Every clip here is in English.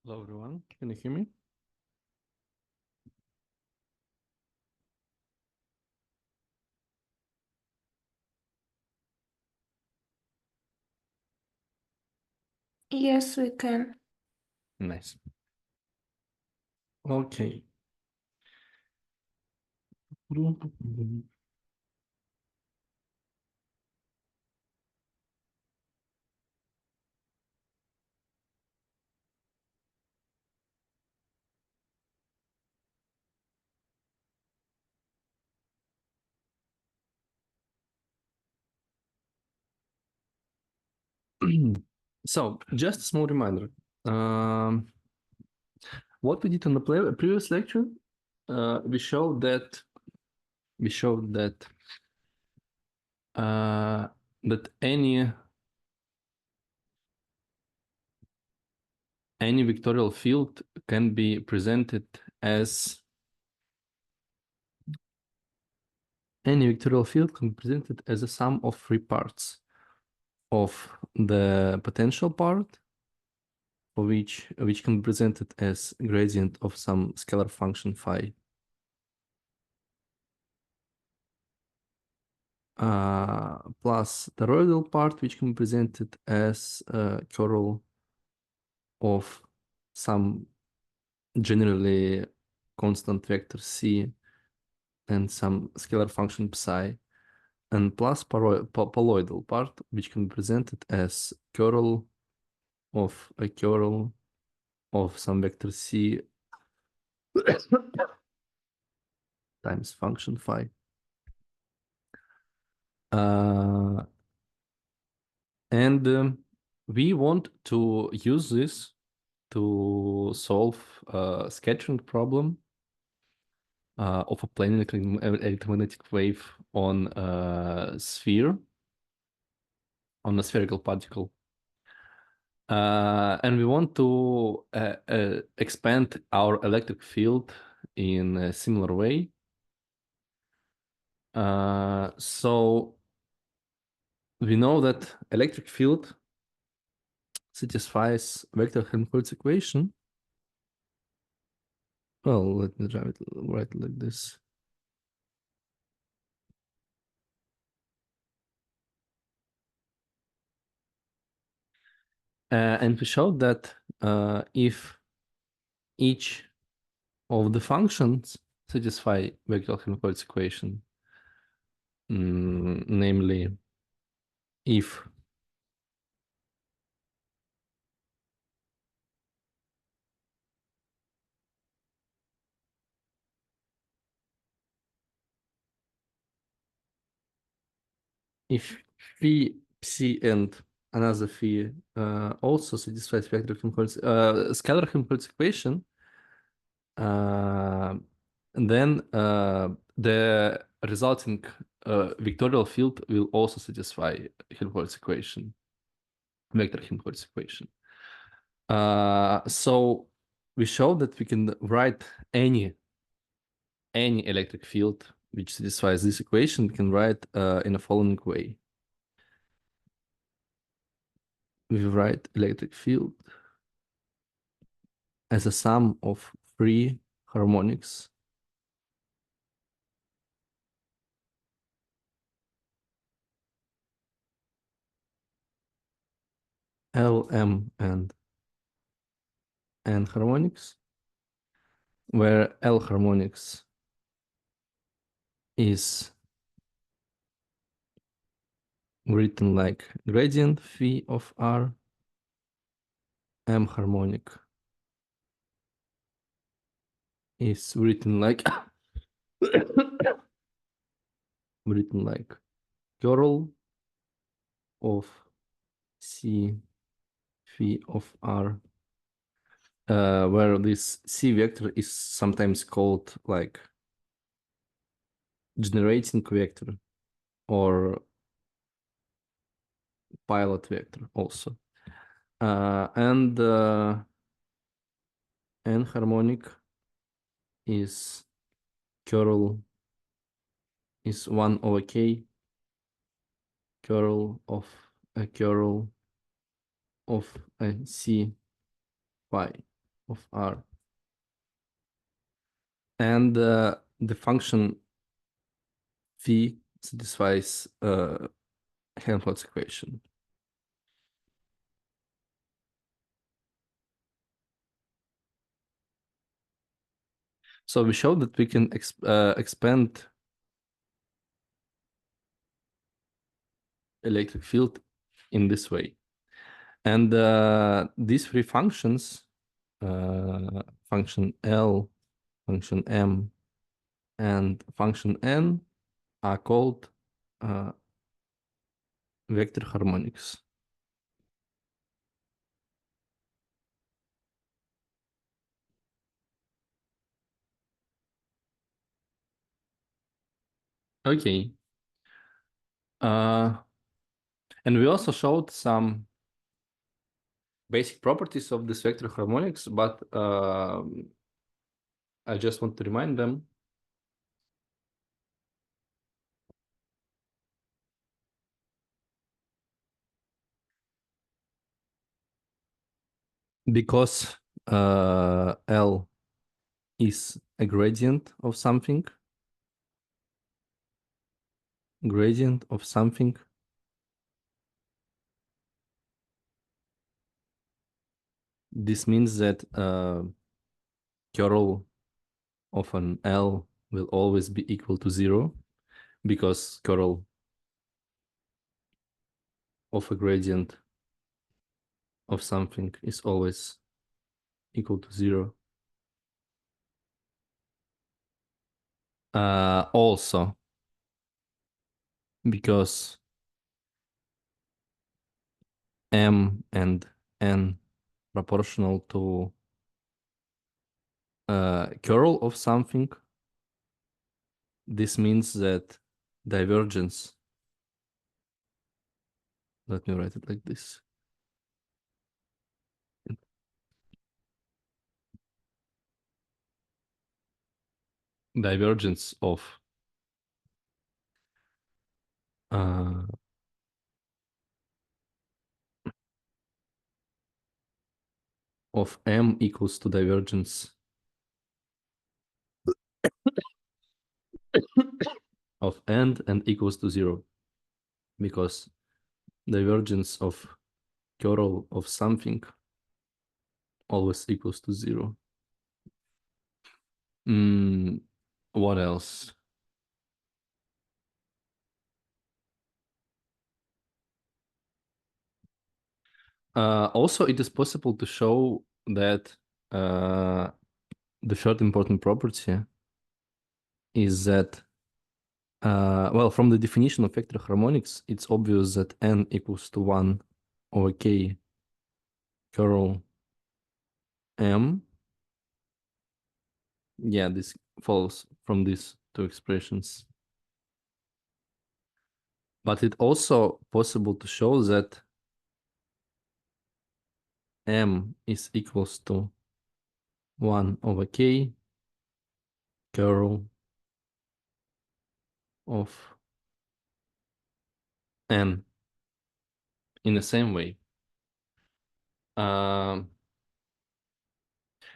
Hello everyone, can you hear me? Yes, we can. Nice. Okay. So, just a small reminder. What we did on the previous lecture, we showed that that any vectorial field can be presented as a sum of three parts of the potential part, for which can be presented as gradient of some scalar function phi, plus the toroidal part, which can be presented as a curl of some generally constant vector c and some scalar function psi, and plus poloidal part, which can be presented as curl of a curl of some vector c times function phi. And we want to use this to solve a scattering problem of a plane electromagnetic wave on a sphere, on a spherical particle. And we want to expand our electric field in a similar way. So we know that electric field satisfies vector Helmholtz equation. Well, let me write it like this. And we showed that if each of the functions satisfy vector Helmholtz equation, namely if phi, psi, and another phi also satisfies vector Helmholtz scalar Helmholtz equation, then the resulting vectorial field will also satisfy Helmholtz equation, vector Helmholtz equation. So we showed that we can write any electric field which satisfies this equation. We can write in the following way. We write electric field as a sum of three harmonics L, M, and N harmonics, where L harmonics is written like gradient phi of R, M harmonic is written like curl of C phi of R, where this C vector is sometimes called like generating vector or pilot vector also. And N harmonic is curl is 1 over K, curl of a curl of a C phi. of R. And the function phi satisfies Helmholtz equation. So we showed that we can expand electric field in this way. And these three functions, function L, function M, and function N, are called vector harmonics. Okay. And we also showed some basic properties of this vector harmonics, but I just want to remind them. Because L is a gradient of something, this means that curl of an L will always be equal to 0, because curl of a gradient of something is always equal to 0. Also, because M and N proportional to curl of something, this means that divergence, let me write it like this. Divergence of M equals to divergence of N and equals to 0, because divergence of curl of something always equals to 0. What else? Also, it is possible to show that the third important property is that, well, from the definition of vector harmonics, it's obvious that N equals to 1 over K curl M. Yeah, this follows from these two expressions. But it's also possible to show that M is equals to 1 over K curl of N in the same way. Have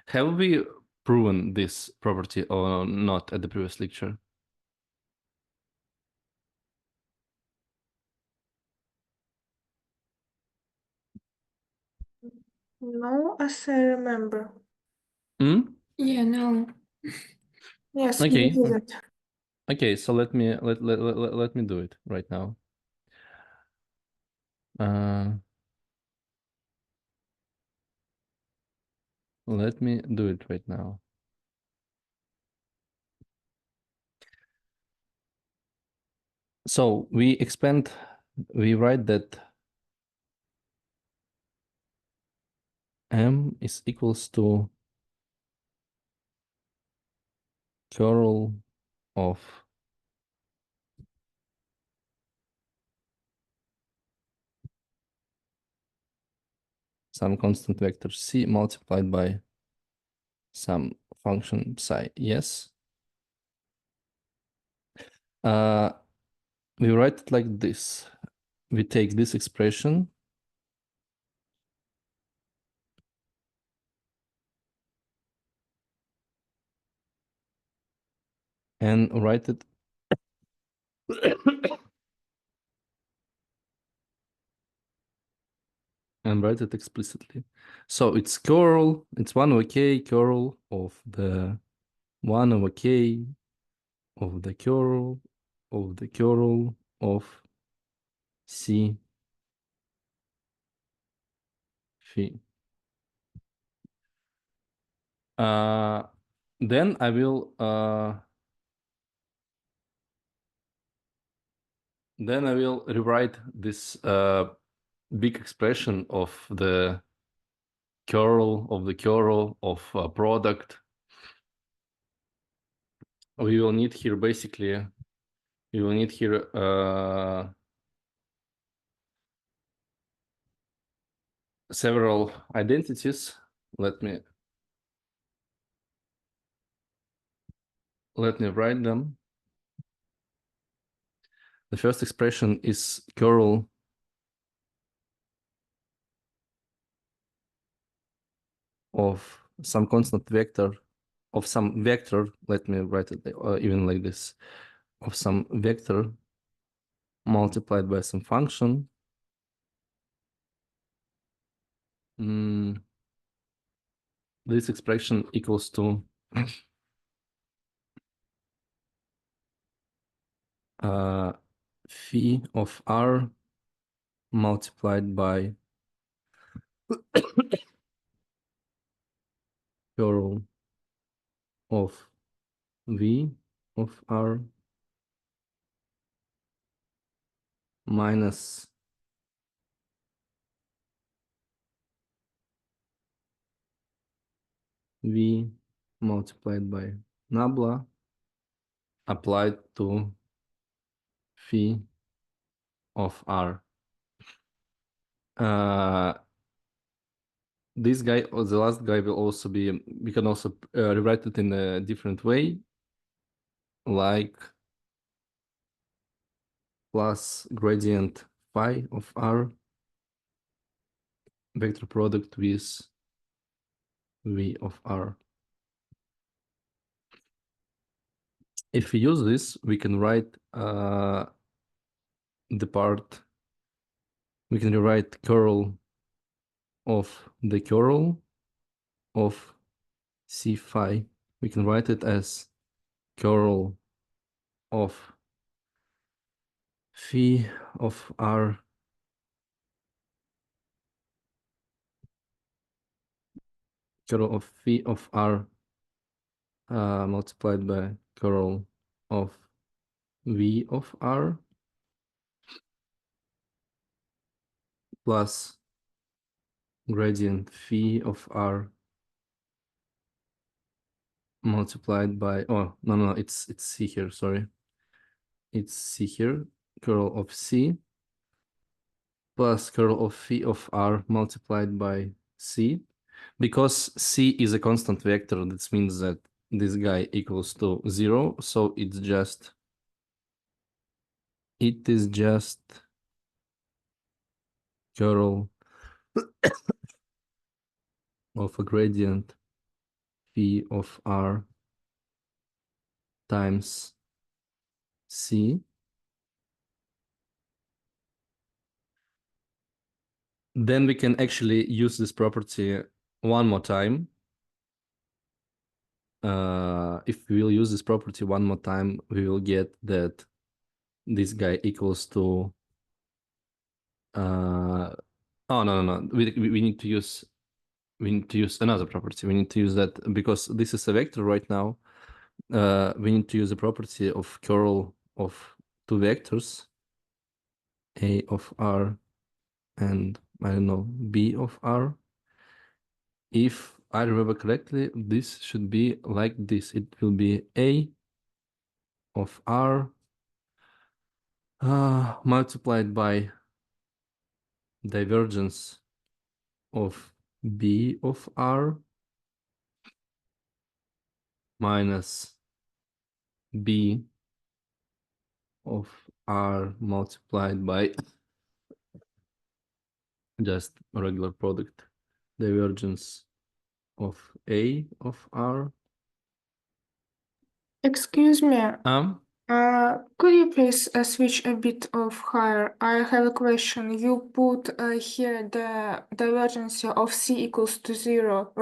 we proven this property or not at the previous lecture? No, as I remember. Yeah, no. Yes, Okay. you did it. Okay, so let me do it right now. Let me do it right now. So we write that M is equals to curl of some constant vector C multiplied by some function psi. Yes. We write it like this. We take this expression and write it and write it explicitly. So it's curl, it's 1 over k curl of the 1 over k of the curl of the curl of C phi. Then I will rewrite this big expression of the curl of a product. We will need here basically, we will need here several identities. Let me write them. The first expression is curl of some constant vector, of some vector. Let me write it even like this, of some vector multiplied by some function. This expression equals to phi of r multiplied by curl of v of r minus v multiplied by nabla applied to phi of r. This guy, or the last guy, will also be, we can also rewrite it in a different way, like plus gradient phi of r vector product with v of r. If we use this, we can write the part, we can rewrite curl of the curl of C phi. We can write it as curl of phi of r curl of phi of r multiplied by curl of v of r plus gradient phi of r multiplied by, oh no, it's C here, sorry, it's C here, curl of C plus curl of phi of r multiplied by C. Because C is a constant vector, this means that this guy equals to 0, so it is just curl of a gradient phi of r times C. Then we can actually use this property one more time. If we will use this property one more time, we will get that this guy equals to oh no, we need to use another property. We need to use that because this is a vector right now. We need to use the property of curl of two vectors, a of r and I don't know, b of r. If I remember correctly, this should be like this. It will be a of r multiplied by divergence of b of r minus b of r multiplied by just regular product divergence of a of r Excuse me. Could you please switch a bit of higher? I have a question. You put here the divergence of C equals to 0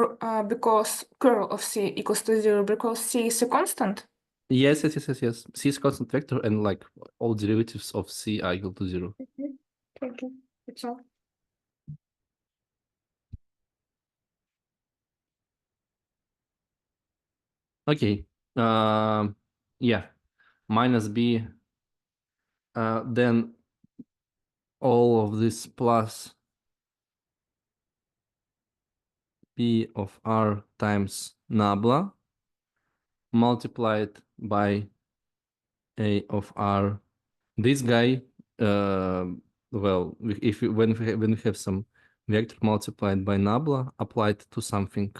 because curl of C equals to 0 because C is a constant? Yes. C is a constant vector, and like all derivatives of C are equal to 0. Thank you. That's all. Okay. Yeah. Minus B. Then all of this plus P of R times nabla multiplied by A of R. This guy, well, when we have some vector multiplied by nabla applied to something,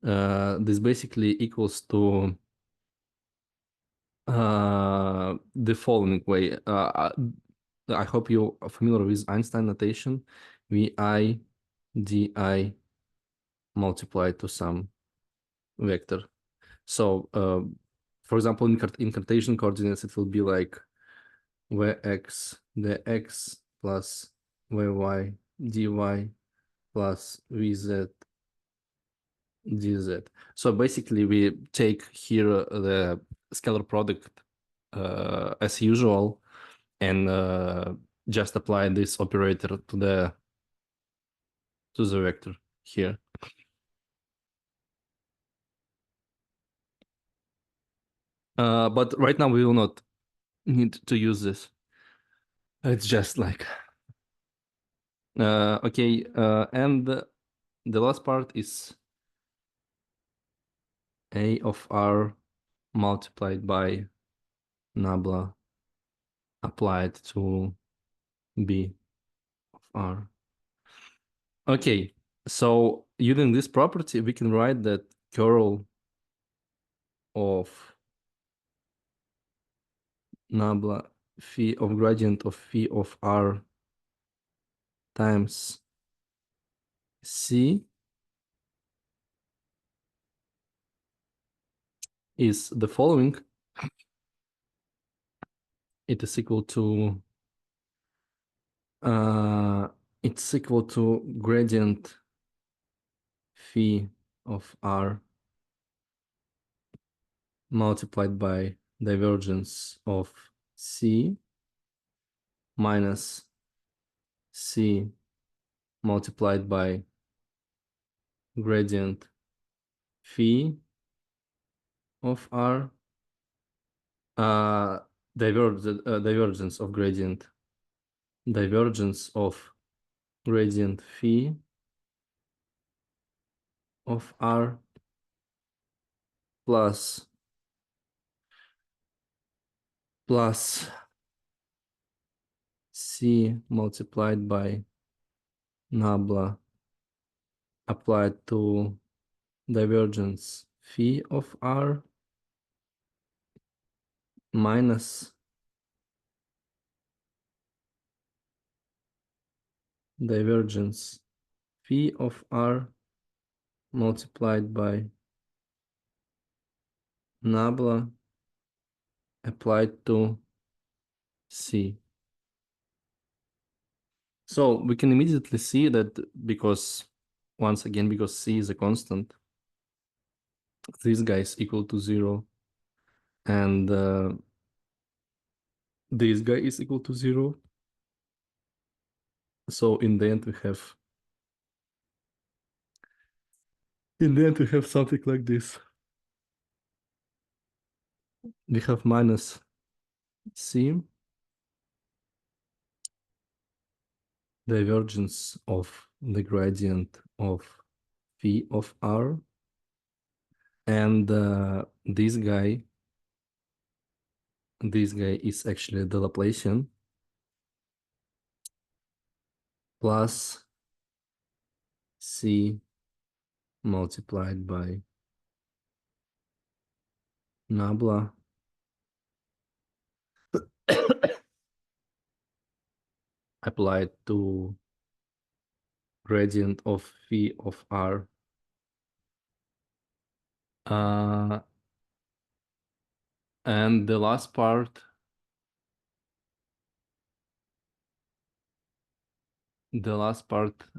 this basically equals to the following way. I hope you are familiar with Einstein notation. Vi di multiplied to some vector. So, for example, in Cartesian coordinates, it will be like Vx dx plus Vy dy plus Vz dz. So basically, we take here the scalar product as usual, and just apply this operator to the vector here. But right now we will not need to use this. It's just like okay, and the last part is A of R multiplied by nabla applied to B of R. Okay, so using this property, we can write that curl of nabla phi of gradient of phi of R times C is the following. It is equal to gradient phi of R multiplied by divergence of C minus C multiplied by gradient phi of R, divergence of gradient phi of R plus C multiplied by nabla applied to divergence phi of R minus divergence phi of R multiplied by nabla applied to C. So we can immediately see that because, once again, because C is a constant, this guy is equal to 0, and this guy is equal to 0. So in the end we have something like this. We have minus C divergence of the gradient of phi of R, and this guy is actually the Laplacian plus C multiplied by nabla applied to gradient of phi of R And the last part,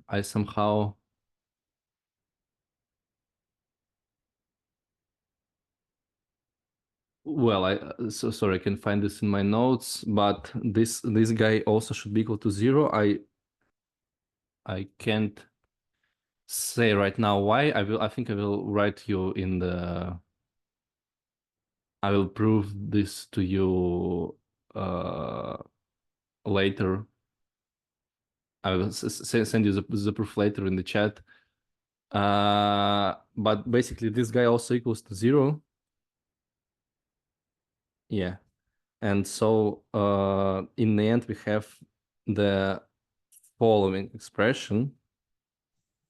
I somehow sorry, I can find this in my notes, but this guy also should be equal to 0. I can't say right now why. I think I will write you in the. I will prove this to you later. I will send you the proof later in the chat. But basically this guy also equals to 0. Yeah. And so in the end we have the following expression.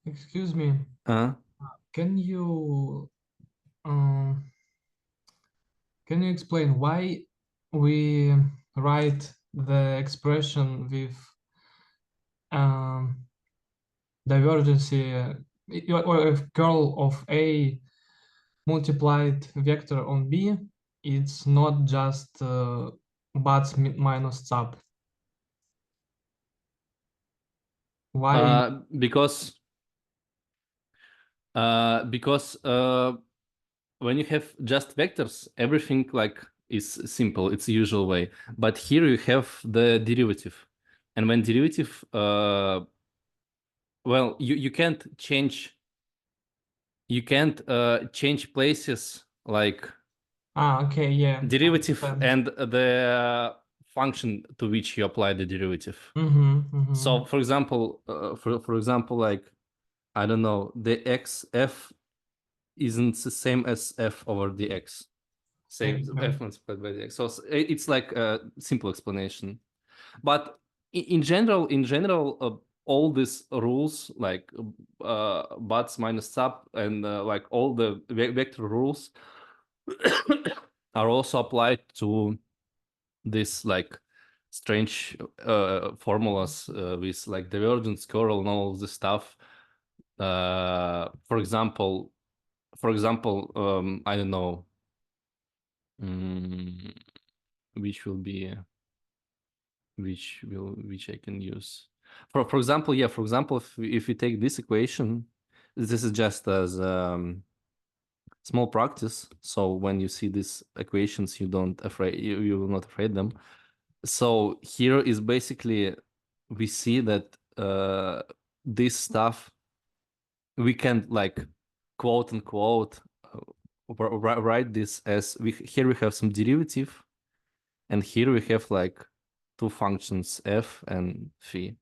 Excuse me. Can you explain why we write the expression with divergency or if curl of A multiplied vector on B, it's not just BATS minus sub. Why? Because when you have just vectors, everything like is simple. It's the usual way. But here you have the derivative, and when derivative, well, you can't change. You can't change places like Okay, yeah. derivative and the function to which you apply the derivative. So, for example, for example, like I don't know, the xf isn't the same as f over the x. Same f multiplied by the x. So it's like a simple explanation. But in general, all these rules like BATS minus sub and like all the vector rules are also applied to this like strange formulas with like divergence, curl, and all of this stuff. For example, I don't know, which I can use. For example, if we take this equation, this is just as small practice. So when you see these equations, you will not afraid them. So here is basically we see that this stuff we can like quote unquote write this as here we have some derivative, and here we have like two functions f and phi.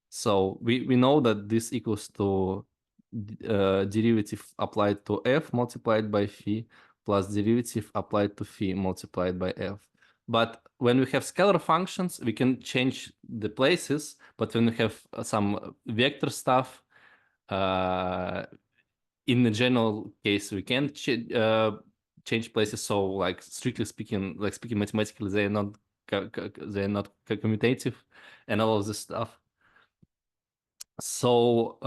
So we know that this equals to derivative applied to f multiplied by phi plus derivative applied to phi multiplied by f. But when we have scalar functions, we can change the places. But when we have some vector stuff, in the general case, we can change places. So, like strictly speaking, mathematically, they're not commutative, and all of this stuff. So,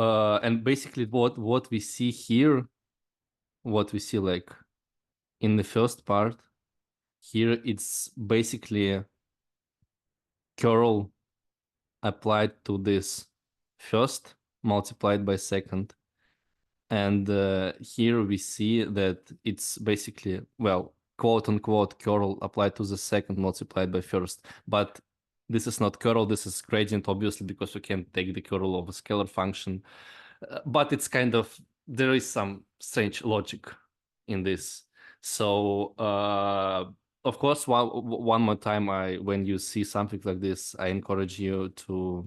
and basically, what we see here, what we see like in the first part here, it's basically curl applied to this first multiplied by second. And here we see that it's basically, well, quote unquote curl applied to the second multiplied by first. But this is not curl, this is gradient, obviously, because we can take the curl of a scalar function. But it's kind of, there is some strange logic in this. So, of course, one more time, when you see something like this, I encourage you to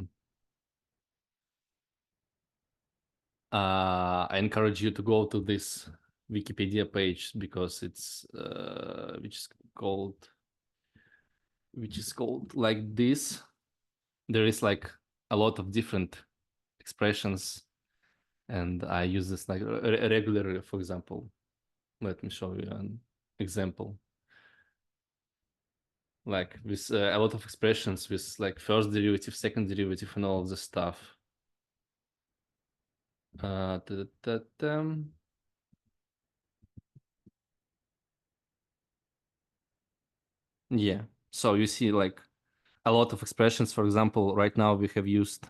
go to this Wikipedia page, because it's which is called like this. There is like a lot of different expressions, and I use this like regularly. For example, let me show you an example. Like with a lot of expressions with like first derivative, second derivative, and all of this stuff. Yeah. So you see like a lot of expressions. For example, right now we have used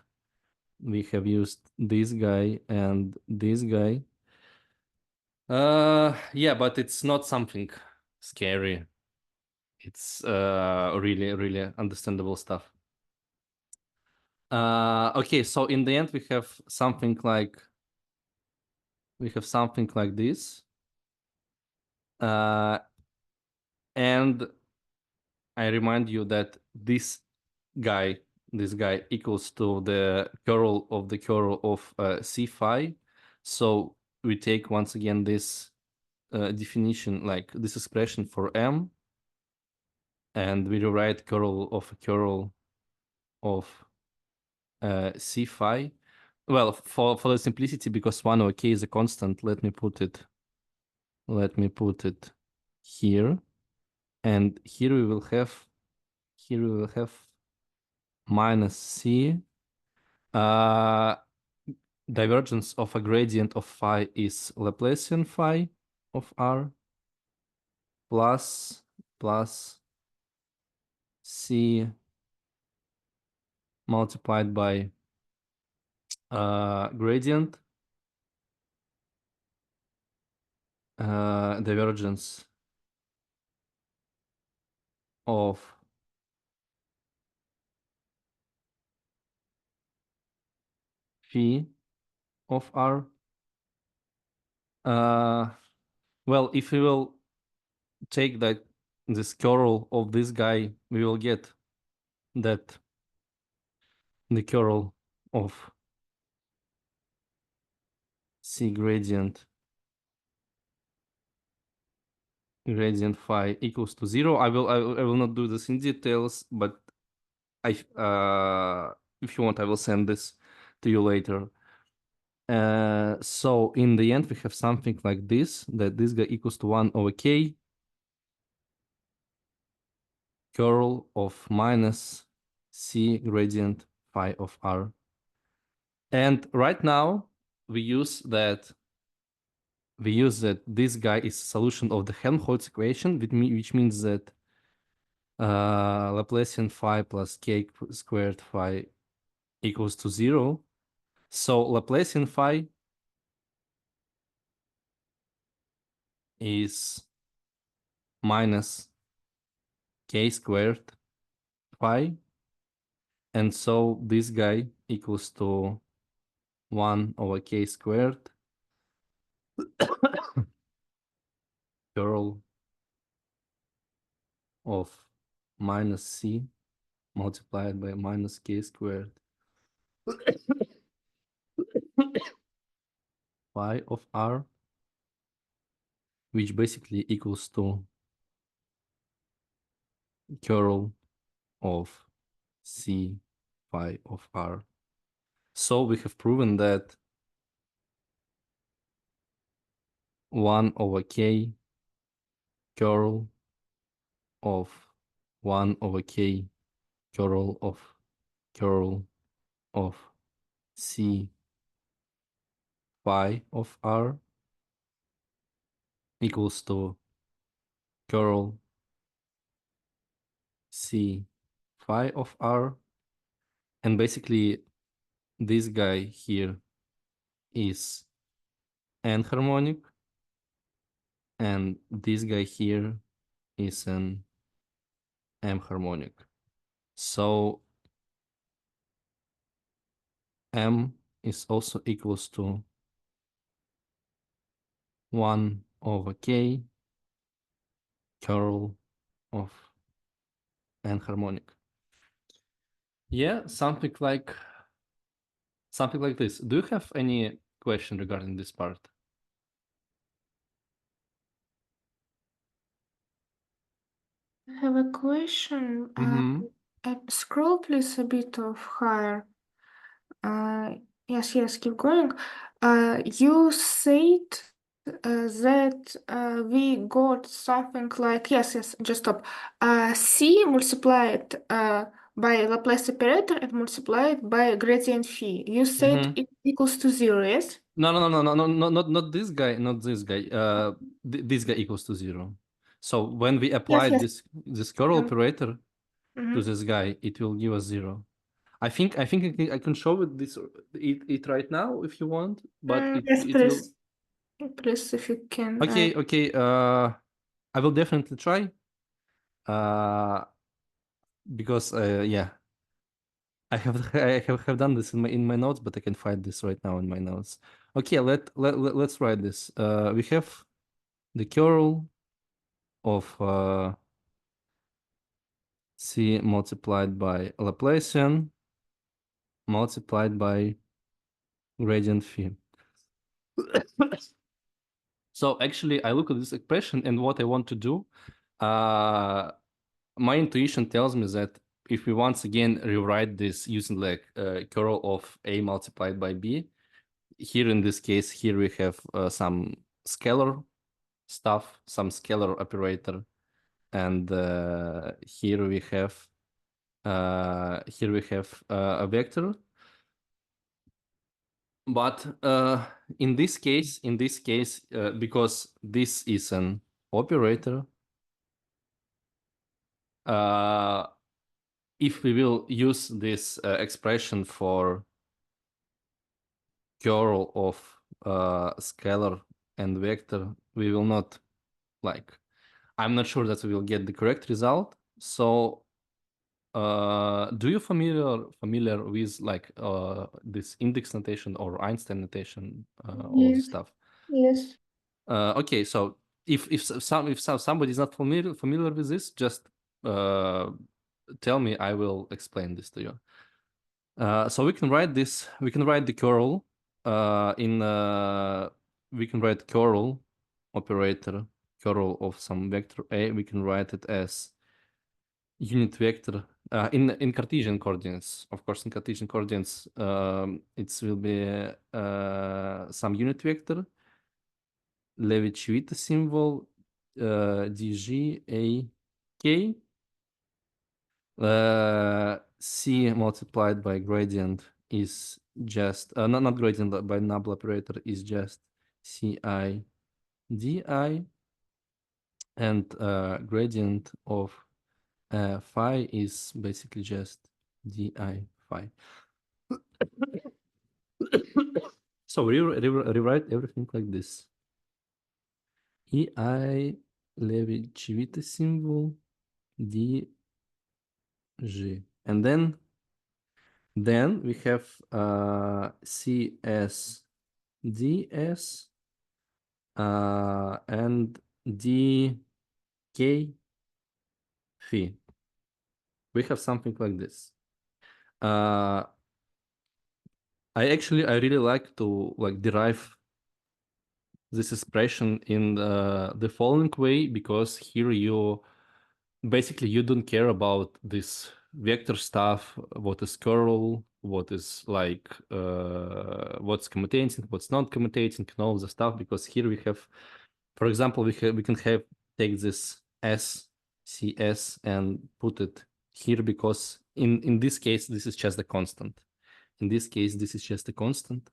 this guy and this guy. Yeah, but it's not something scary. It's really, really understandable stuff. Okay, so in the end we have something like this. And I remind you that this guy equals to the curl of C phi. So we take once again this definition, like this expression for M, and we rewrite curl of C phi. Well, for the simplicity, because 1 over k is a constant, let me put it here, and here we will have minus C. Divergence of a gradient of phi is Laplacian phi of R plus C multiplied by gradient divergence of phi of R. Well, if we will take this curl of this guy, we will get that the curl of C gradient phi equals to 0. I will not do this in details, but if you want, I will send this to you later. So in the end, we have something like this, that this guy equals to 1 over k curl of minus C gradient phi of R. And right now we use that this guy is a solution of the Helmholtz equation, which means that Laplacian phi plus k squared phi equals to 0. So Laplacian phi is minus k squared phi, and so this guy equals to 1 over k squared curl of minus C multiplied by minus k squared phi of R, which basically equals to curl of C phi of R. So we have proven that 1 over k curl of 1 over k curl of C phi of R equals to curl C phi of R, and basically this guy here is n-harmonic, and this guy here is an m-harmonic. So m is also equals to 1 over k curl of n-harmonic. Yeah, something like this. Do you have any question regarding this part? I have a question. Scroll please a bit of higher. Yes, keep going. You said that we got something like, yes, just stop. C multiplied by Laplace operator and multiplied by gradient phi. You said it equals to 0, yes? No, not this guy, this guy equals to 0. So when we apply yes. this curl operator Mhm. to this guy, it will give us 0. I think I can show it right now if you want, but Yes, it will. please. Please, if you can. Okay, okay. I will definitely try. Because yeah, I have done this in my notes, but I can find this right now in my notes. Okay, let's write this. We have the curl of C multiplied by Laplacian multiplied by gradient phi. So actually, I look at this expression, and what I want to do, my intuition tells me that if we once again rewrite this using like curl of A multiplied by B, here in this case, here we have some scalar stuff, some scalar operator, and here we have a vector. But in this case, because this is an operator, if we will use this expression for curl of scalar and vector, we will not I'm not sure that we will get the correct result. So do you familiar with this index notation or Einstein notation, all this Yes. stuff? Yes. Okay, so if somebody is not familiar with this, just tell me, I will explain this to you. So we can write this. We can write the curl we can write curl operator, curl of some vector A. We can write it as unit vector in Cartesian coordinates. Of course, in Cartesian coordinates, it will be some unit vector, Levi-Civita symbol, dg a k. C multiplied by gradient is just not gradient, but by nabla operator is just ci di, and gradient of phi is basically just di phi. So we rewrite everything like this. EI Levi-Civita symbol dg, and then we have CS ds and dk phi. We have something like this. I really like to derive this expression in the following way, because here you basically you don't care about this vector stuff, what is curl, what is what's commutating, what's not commutating, and all the stuff, because here we have, for example, we can take this SCS and put it here, because in this case this is just a constant. In this case this is just a constant,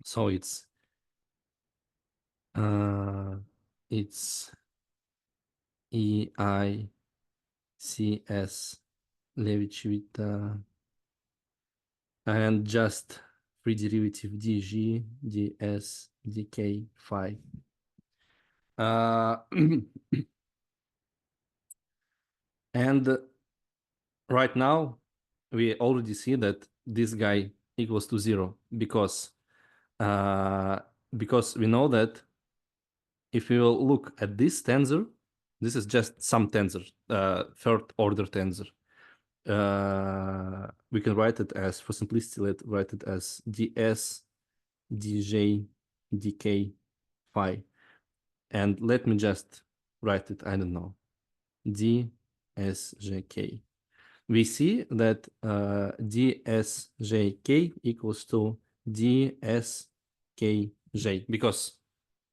so it's EI CS Levi-Civita and just free derivative dg ds dk phi. And right now we already see that this guy equals to 0, because we know that if we will look at this tensor, this is just some tensor, third order tensor. We can write it as, for simplicity, let's write it as ds dj dk phi. And let me just write it, I don't know, dsjk. We see that dsjk equals to dskj, because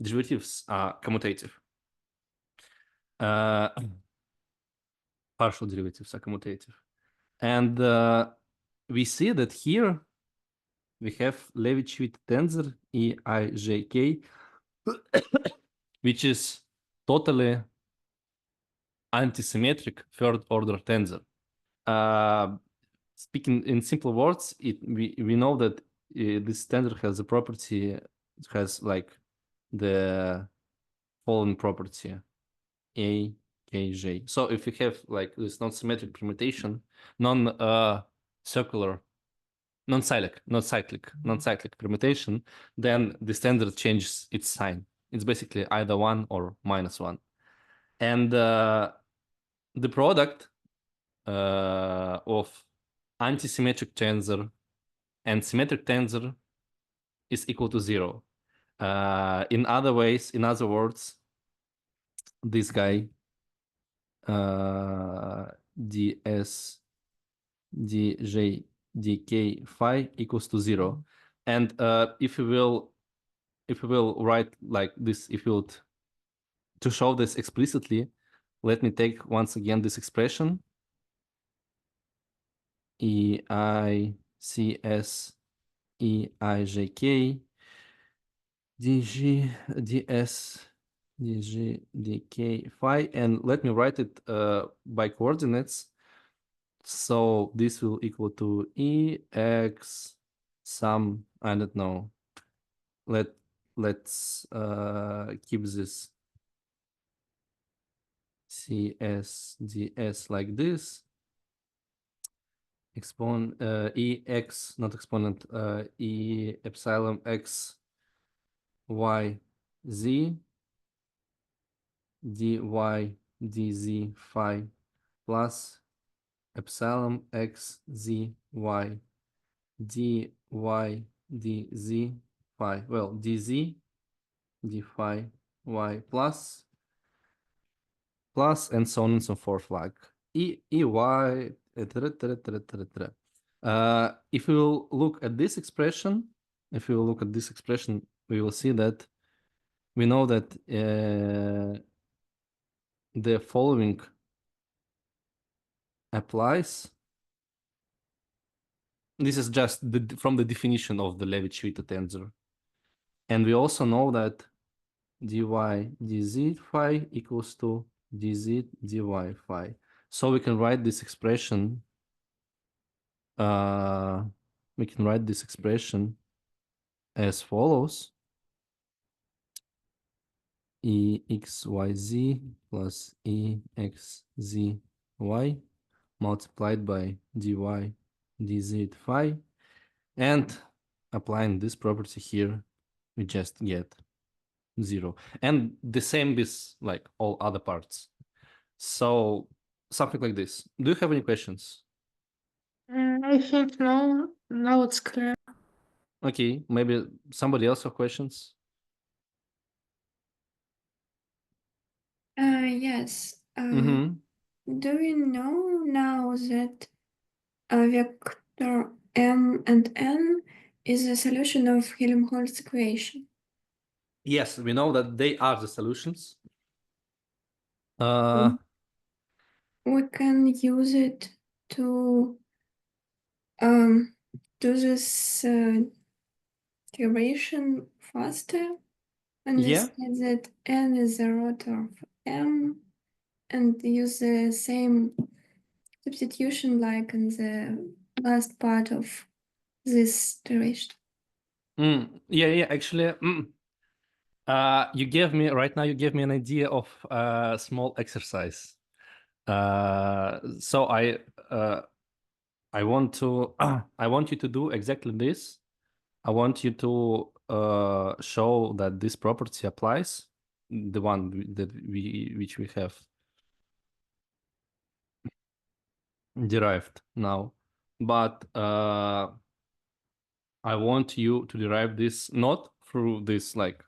derivatives are commutative. Partial derivatives are commutative. And we see that here we have Levi-Civita tensor EIJK, which is totally antisymmetric third-order tensor. Speaking in simple words, we know that this tensor has a property, it has like the following property, A, K, J. So if you have like this non-symmetric permutation, non-cyclic permutation, then the standard changes its sign. It's basically either 1 or -1. And the product of antisymmetric tensor and symmetric tensor is equal to 0. In other words, this guy ds dj dk phi equals to 0. And if you will write like this, if you would to show this explicitly, let me take once again this expression EICS EIJK DG DS DG DK phi, and let me write it by coordinates. So this will equal to EX some, I don't know. Let's keep this CS DS like this. EX, not exponent, E epsilon X Y Z dy dz phi plus epsilon X Z Y dy dz phi. Well, dz d phi y plus and so on and so forth, like EY, etc. If we will look at this expression, we will see that we know that the following applies. This is just from the definition of the Levi-Civita tensor. And we also know that dy dz phi equals to dz dy phi. So we can write this expression. As follows: EXYZ plus EXZY multiplied by dy dz phi, and applying this property here, we just get 0. And the same is like all other parts. So something like this. Do you have any questions? I think no. Now it's clear. Okay, maybe somebody else have questions? Yes. Do we know now that a vector m and n is a solution of Helmholtz equation? Yes, we know that they are the solutions. We can use it to do this derivation faster, and we said that n is the rotor of m, and use the same substitution like in the last part of this derivation. Actually, you gave me an idea of a small exercise. So I want you to do exactly this. I want you to show that this property applies, the one which we have derived now, but I want you to derive this not through this like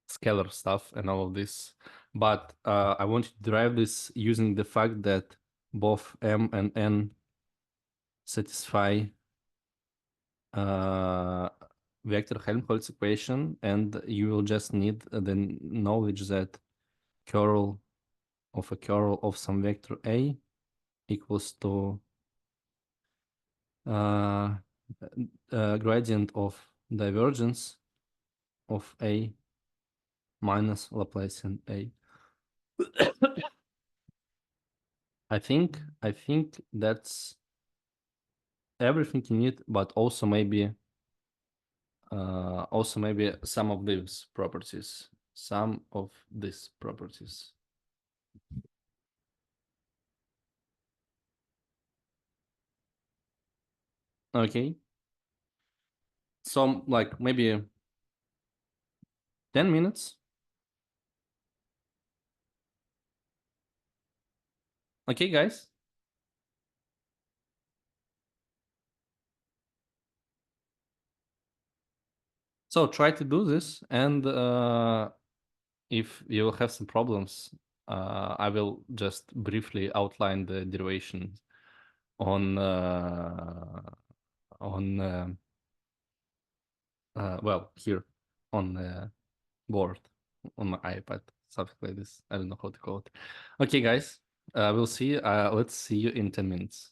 scalar stuff and all of this, but I want you to derive this using the fact that both m and n satisfy vector Helmholtz equation, and you will just need the knowledge that curl of a curl of some vector A equals to gradient of divergence of A minus Laplacian A. I think that's everything you need, but also maybe some of these properties. Some of these properties. Okay. So like maybe 10 minutes. Okay, guys. So try to do this, and if you have some problems, I will just briefly outline the derivation on well, here on the board on my iPad, something like this. I don't know how to call it. Okay, guys, we'll see. Let's see you in 10 minutes.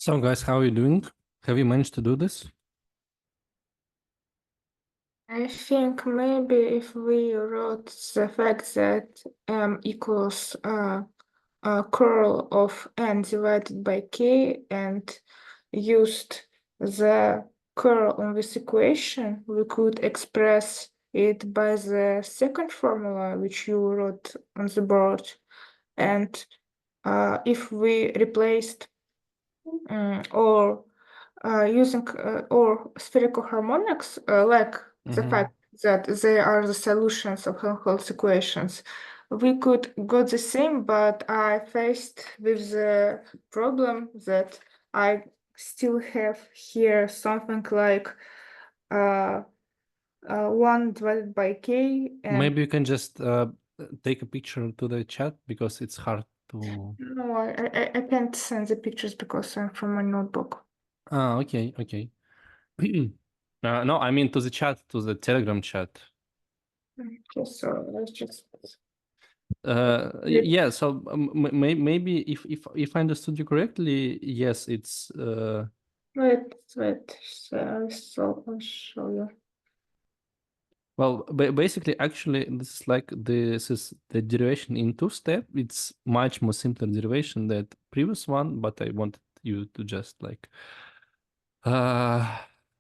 So guys, how are you doing? Have you managed to do this? I think maybe if we wrote the fact that m equals curl of n divided by k and used the curl on this equation, we could express it by the second formula which you wrote on the board. And if we replaced or using or spherical harmonics, like the fact that they are the solutions of Helmholtz equations, we could go the same, but I faced with the problem that I still have here something like 1 divided by k. And Maybe you can just take a picture to the chat because it's hard to. no, I can't send the pictures because I'm from my notebook. Okay. No, I mean to the chat, to the Telegram chat. Okay, so let's just. Yeah. So maybe if I understood you correctly, yes, it's. Wait. So I'll show you. Well, basically, actually, this is the derivation in two-step. It's much more simpler derivation than the previous one, but I wanted you to just like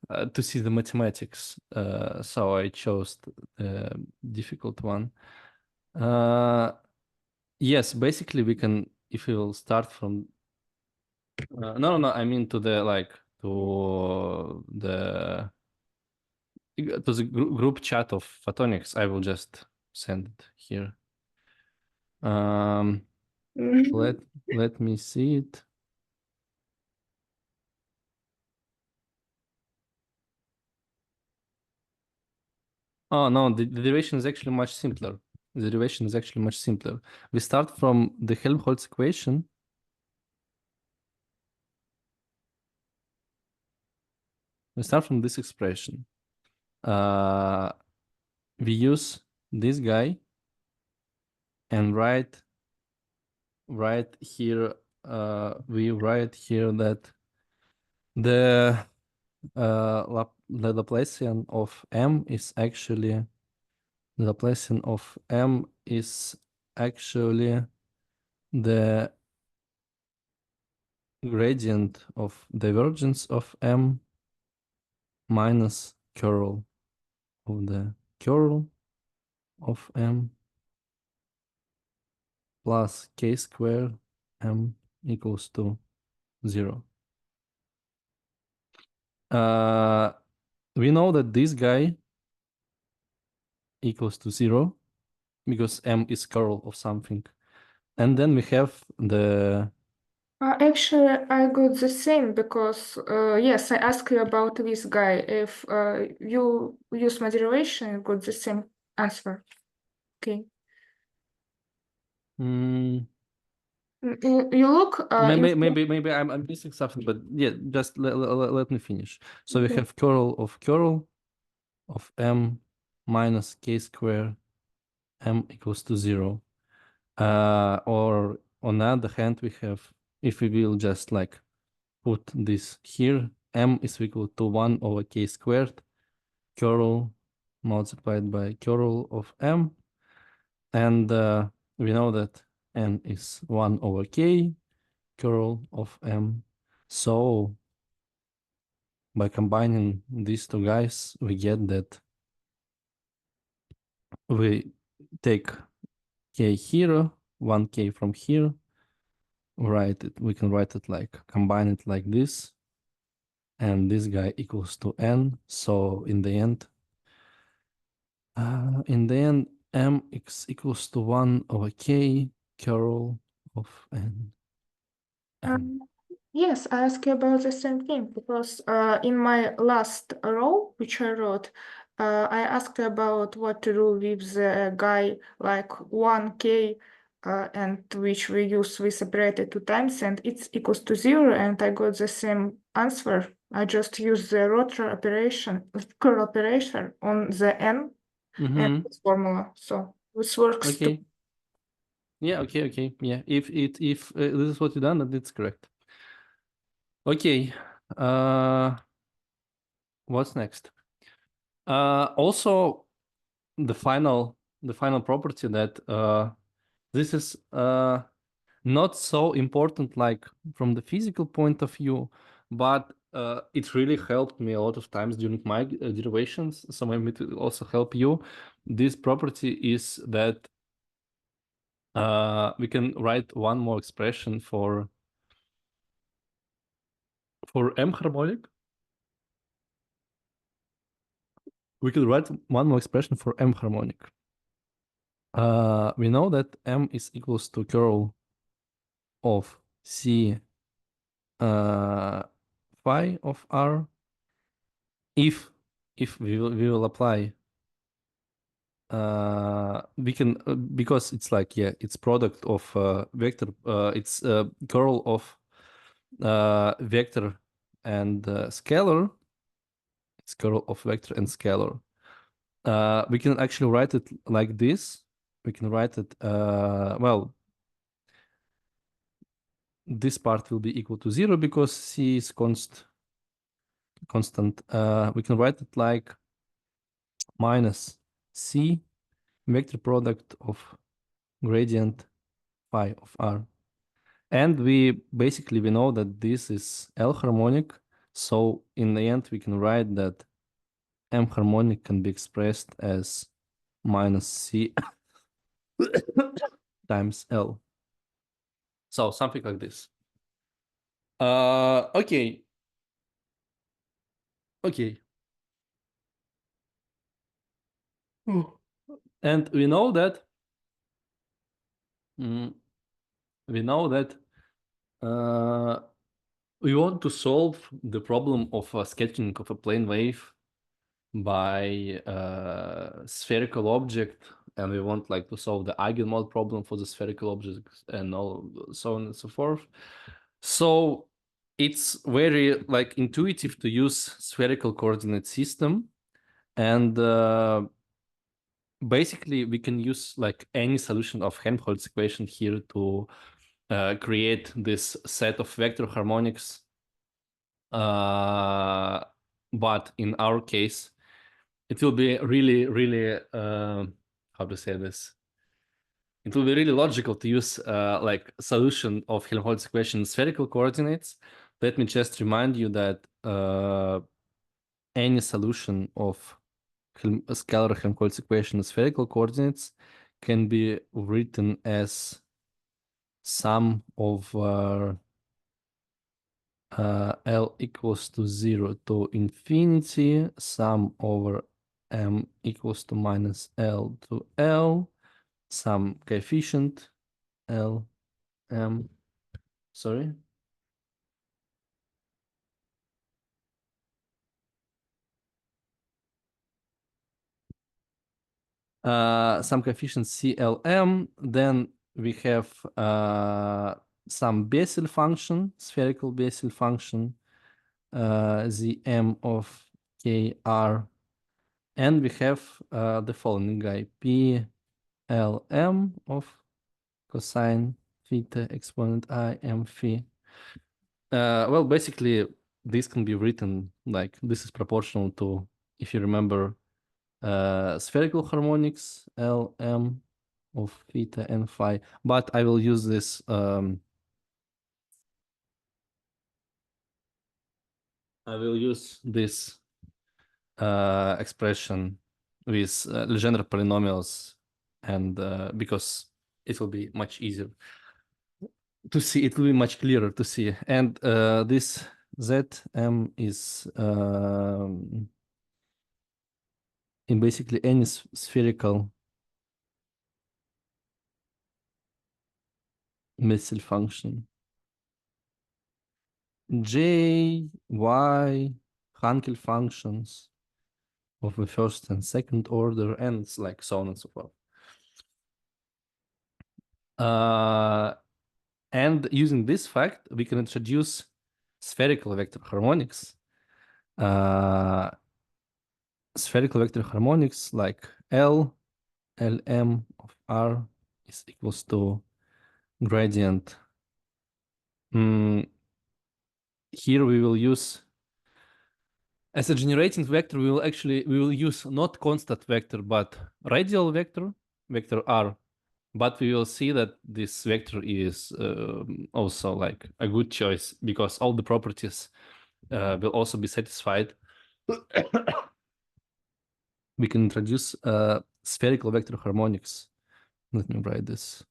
to see the mathematics. So I chose the difficult one. Yes, basically we can, if we will start from. No, I mean to the like to the group chat of photonics. I will just send it here. Let me see it. Oh no, the derivation is actually much simpler. The derivation is actually much simpler. We start from the Helmholtz equation. We start from this expression. We use this guy and write here. We write here that the Laplacian of m is actually the Laplacian of m is actually the gradient of divergence of m minus curl of the curl of m plus k squared m equals to 0. We know that this guy equals to 0 because m is curl of something. And then we have the... Actually, I got the same because, yes, I asked you about this guy. If you use my derivation, you got the same answer. Okay. Mm, You look. maybe I'm missing something, but yeah, just let me finish. So we have curl of m minus k squared m equals to 0. Or on the other hand, we have, if we will just like put this here, m is equal to 1 over k squared, curl multiplied by curl of m. And we know that n is 1 over k, curl of m. So by combining these two guys, we get that we take k here, 1k from here, we can write it like, combine it like this, and this guy equals to n. So in the end, mx equals to 1 over k, curl of n. Yes, I asked you about the same thing because in my last row, which I wrote, I asked you about what to do with the guy like 1k and which we separated 2 times and it's equals to 0 and I got the same answer. I just used the rotor operation, curl operation on the n and this formula. So this works too. Okay. Yeah, okay. Yeah, if this is what you done, then it's correct. Okay. What's next? Also, the final property that this is not so important like from the physical point of view, but it really helped me a lot of times during my derivations, so maybe it will also help you. This property is that we can write one more expression for M harmonic. We can write one more expression for M harmonic. We know that M is equals to curl of C phi of R if we will apply we can because it's like it's product of vector it's curl of vector and scalar. It's curl of vector and scalar. We can actually write it like this. We can write it well, this part will be equal to 0 because C is constant. We can write it like minus C vector product of gradient phi of R. And we know that this is L harmonic. So in the end, we can write that M harmonic can be expressed as minus C times L. So something like this. Okay. And we know that we want to solve the problem of sketching of a plane wave by spherical object, and we want like to solve the eigenmode problem for the spherical object and all so on and so forth. So it's very like intuitive to use spherical coordinate system, and basically we can use like any solution of Helmholtz equation here to create this set of vector harmonics. But in our case, it will be really, really, how to say this? It will be really logical to use like solution of Helmholtz equation in spherical coordinates. Let me just remind you that any solution of a scalar Helmholtz equation in spherical coordinates can be written as sum of L equals to 0 to infinity, sum over M equals to minus L to L, some coefficient L, M, sorry. Some coefficient CLM, then we have some Bessel function, spherical Bessel function, the M of KR, and we have the following guy, PLM of cosine theta exponent I M phi. Well, basically, this can be written like this is proportional to, if you remember, spherical harmonics Lm of theta and phi, but I will use this expression with Legendre polynomials, and because it will be much easier to see, it will be much clearer to see. And this Zm is in basically any spherical Bessel function. J, Y, Hankel functions of the first and second order, and it's like so on and so forth. And using this fact, we can introduce spherical vector harmonics. Spherical vector harmonics like Lm of R is equals to gradient here we will use, as a generating vector, we will use not constant vector, but radial vector, vector r. But we will see that this vector is also like a good choice because all the properties will also be satisfied. We can introduce spherical vector harmonics. Let me write this.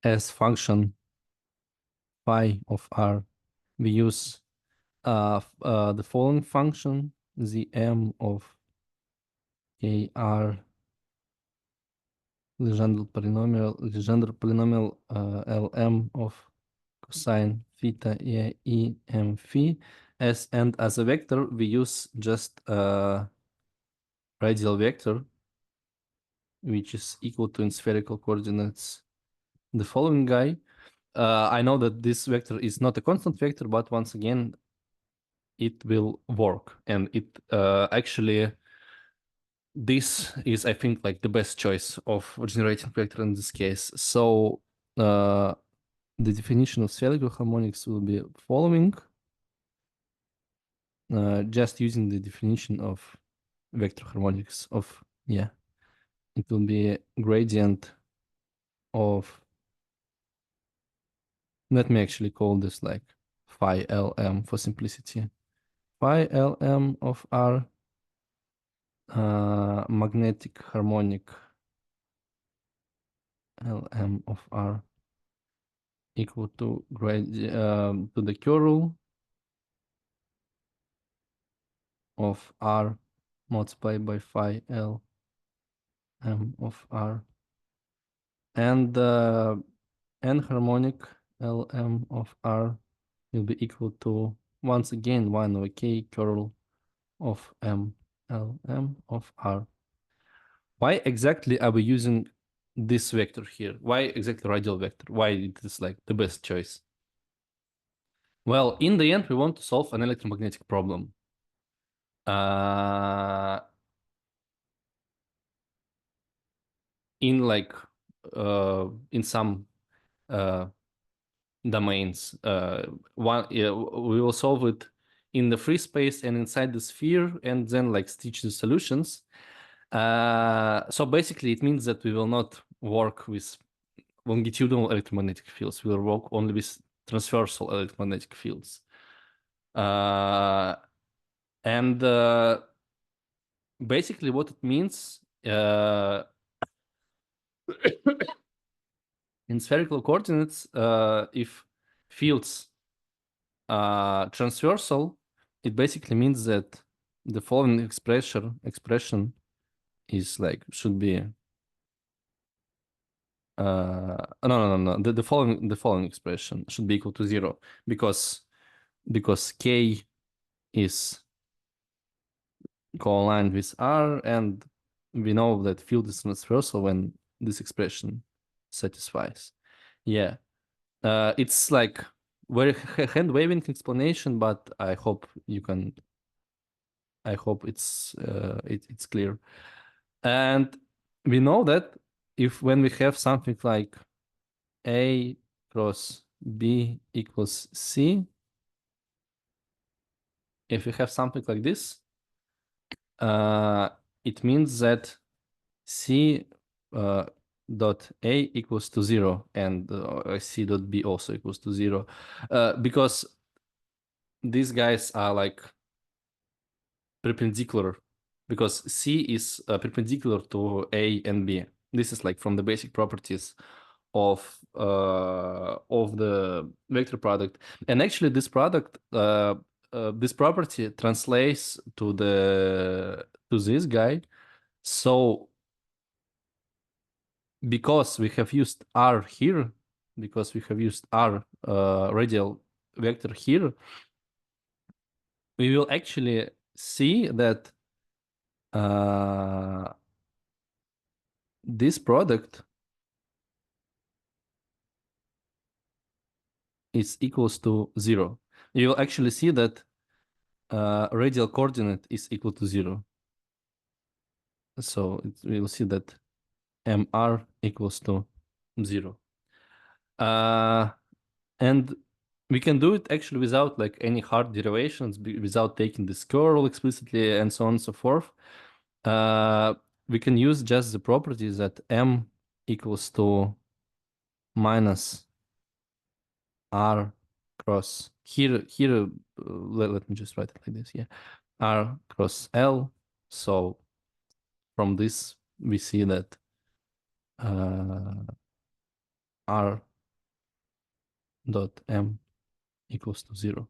As function phi of r, we use the following function, the m of kr Legendre polynomial Lm of cosine theta e m phi, and as a vector we use just radial vector, which is equal to in spherical coordinates the following guy. I know that this vector is not a constant vector, but once again it will work, and it actually, this is, I think, like the best choice of generating vector in this case. So the definition of spherical harmonics will be following, just using the definition of vector harmonics of, it will be gradient of, let me actually call this like phi Lm for simplicity. Phi Lm of r, magnetic harmonic Lm of r equal to to the curl of r multiplied by phi L m of r, and n harmonic Lm of r will be equal to, once again, 1 over k curl of m Lm of r. Why exactly are we using this vector here? Why exactly radial vector? Why it is like the best choice? Well, in the end, we want to solve an electromagnetic problem. In like in some domains. We will solve it in the free space and inside the sphere, and then like stitch the solutions. So basically, it means that we will not work with longitudinal electromagnetic fields. We will work only with transversal electromagnetic fields. And basically, what it means in spherical coordinates, if fields are transversal, it basically means that the following expression is like, should be no. The following expression should be equal to 0 because k is co-aligned with r, and we know that field is transversal when this expression satisfies. Yeah, it's like very hand-waving explanation, but I hope you can. I hope it's clear. And we know that if when we have something like A cross B equals C, if we have something like this, it means that C dot A equals to 0 and C dot B also equals to 0, because these guys are like perpendicular, because C is perpendicular to A and B. This is like from the basic properties of the vector product, and actually this product, this property translates to this guy. So because we have used R here, because we have used R radial vector here, we will actually see that this product is equals to 0. You will actually see that radial coordinate is equal to 0. So we will see that MR equals to 0. And we can do it actually without like any hard derivations, without taking this curl explicitly and so on and so forth. We can use just the property that M equals to minus R cross here. Let me just write it like this. Yeah, R cross L. So from this we see that R dot M equals to 0.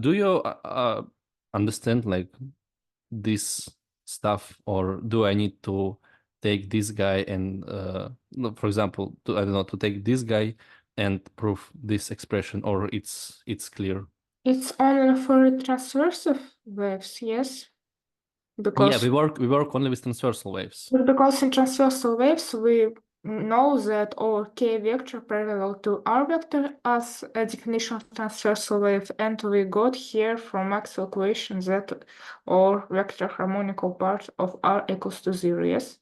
Do you understand like this stuff, or do I need to take this guy and for example, I don't know, to take this guy and prove this expression, or it's clear? It's only for transversal waves, yes? Because Yeah, we work only with transversal waves. because in transversal waves we know that our k vector parallel to r vector as a definition of transversal wave, and we got here from Maxwell equation that our vector harmonical part of r equals to 0, yes?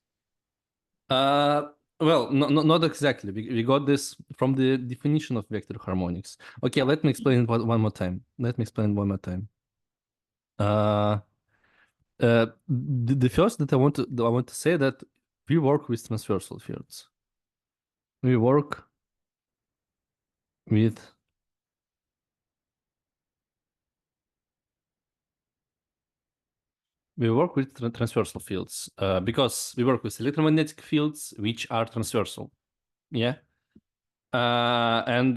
Well, not exactly. We got this from the definition of vector harmonics. Okay, let me explain it one more time. The first that I want to say that we work with transversal fields. We work with transversal fields because we work with electromagnetic fields which are transversal. Yeah. And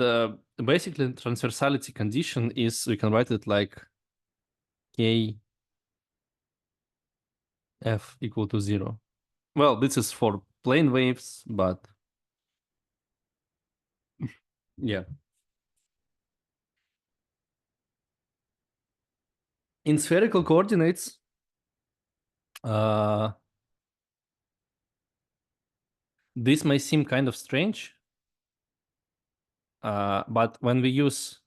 basically transversality condition is, we can write it like K F equal to 0. Well, this is for plane waves, but yeah. In spherical coordinates, this may seem kind of strange, but when we use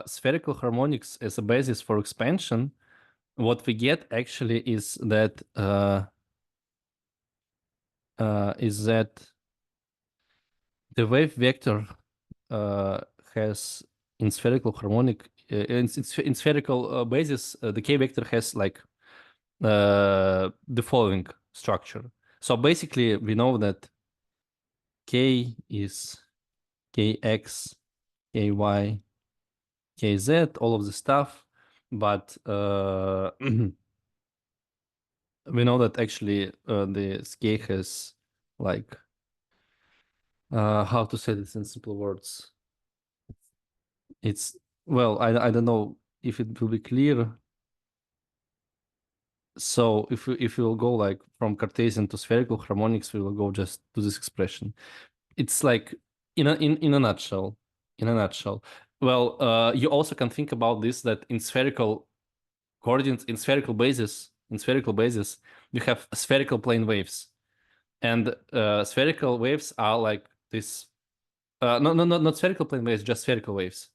spherical harmonics as a basis for expansion, what we get actually is that the wave vector has in spherical harmonic in spherical basis, the k vector has like the following structure. So basically, we know that k is kx, ky, kz, all of the stuff, but we know that actually the k has like how to say this in simple words. It's, well, I don't know if it will be clear. So if we will go like from Cartesian to spherical harmonics, we will go just to this expression. It's like in a nutshell. Well, you also can think about this, that in spherical coordinates, in spherical basis, you have spherical plane waves, and spherical waves are like this. Not spherical plane waves, just spherical waves.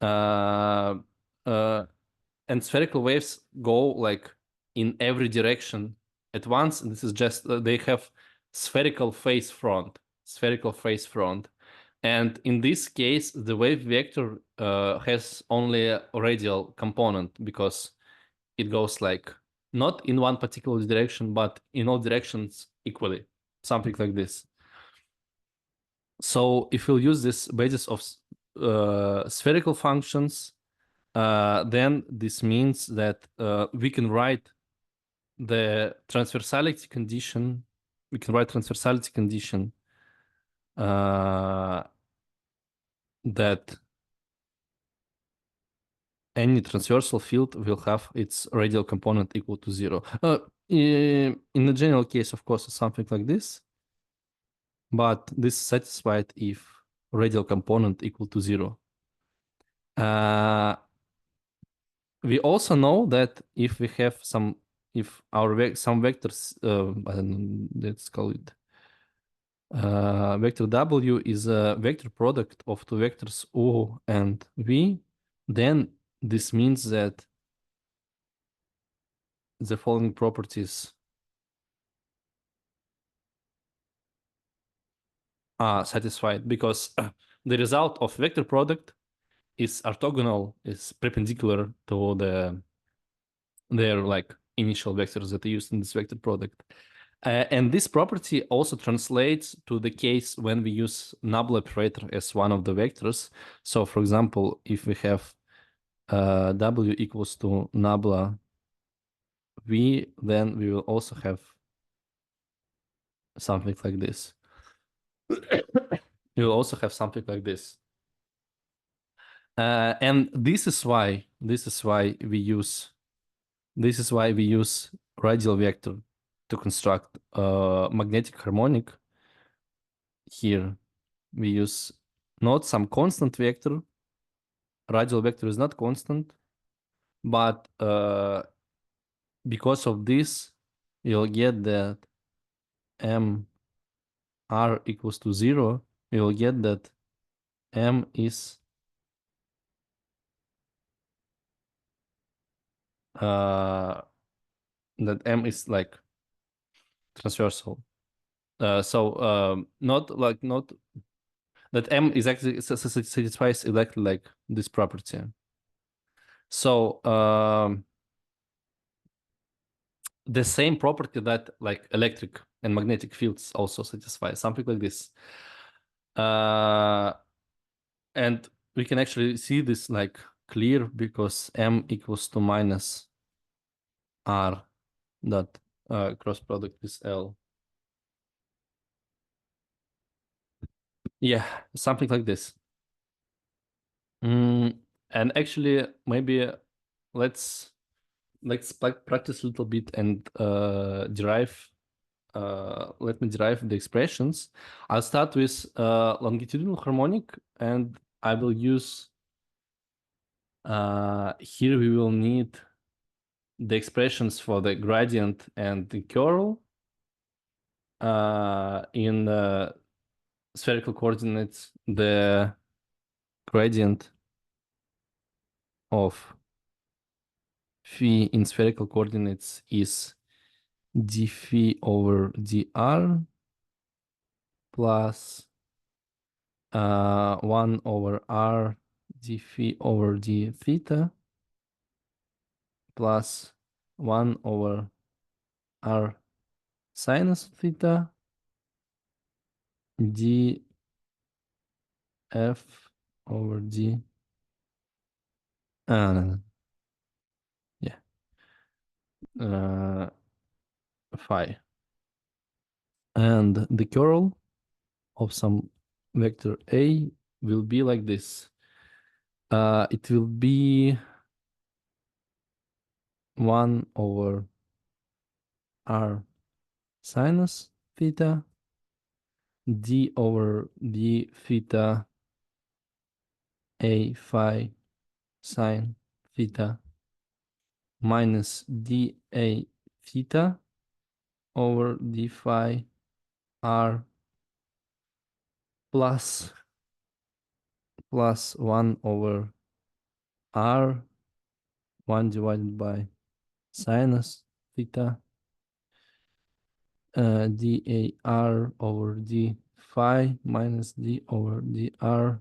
And spherical waves go like in every direction at once. And this is just they have spherical phase front. And in this case, the wave vector has only a radial component, because it goes like not in one particular direction, but in all directions equally, something like this. So if we'll use this basis of spherical functions, then this means that we can write the transversality condition. That any transversal field will have its radial component equal to 0. In the general case, of course, it's something like this, but this is satisfied if radial component equal to 0. We also know that if we have some vectors, I don't know, let's call it vector W is a vector product of two vectors U and V, then this means that the following properties are satisfied, because the result of vector product is orthogonal, is perpendicular to their like initial vectors that are used in this vector product. And this property also translates to the case when we use nabla operator as one of the vectors. So for example, if we have W equals to nabla V, then we will also have something like this. You will also have something like this. And this is why we use radial vector to construct magnetic harmonic. Here we use not some constant vector. Radial vector is not constant, but because of this, you'll get that m r equals to 0. You'll get that m is like transversal. Not that m is actually satisfies exactly like this property. So the same property that like electric and magnetic fields also satisfy, something like this. And we can actually see this like clear because m equals to minus r dot cross product is L. Yeah, something like this. And actually, maybe let's practice a little bit and derive. Let me derive the expressions. I'll start with longitudinal harmonic, and I will use. Here we will need the expressions for the gradient and the curl. In spherical coordinates, the gradient of phi in spherical coordinates is d phi over dr plus 1 over r d phi over d theta plus 1 over r sinus theta d f over d phi. And the curl of some vector A will be like this. It will be 1 over r sinus theta d over d theta a phi sine theta minus dA theta over d phi r plus 1 over r 1 divided by sinus theta dAr over d phi minus d over dr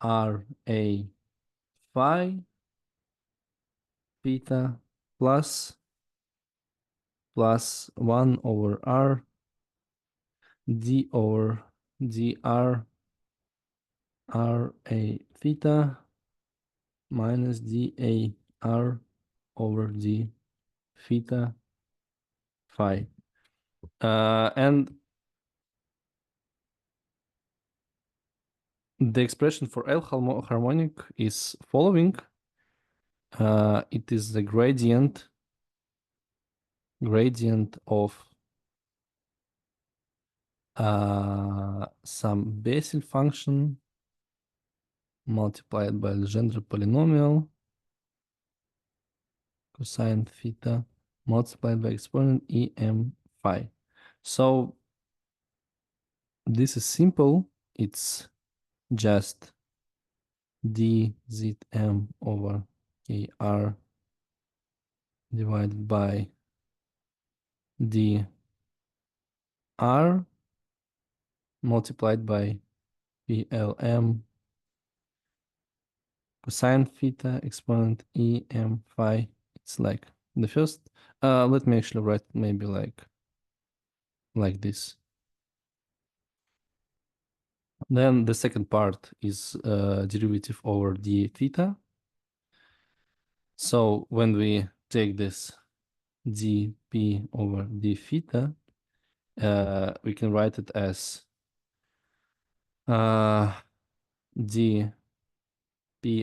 r a phi theta plus 1 over r d over dr r a theta minus d a r over d theta phi. And the expression for L harmonic is following. It is the gradient of some Bessel function multiplied by Legendre polynomial cosine theta multiplied by exponent em phi. So this is simple. It's just dzm over kr divided by dr multiplied by plm cosine theta exponent em phi. It's like the first. Let me actually write maybe like this. Then the second part is derivative over d theta. So when we take this dp over d theta, we can write it as dp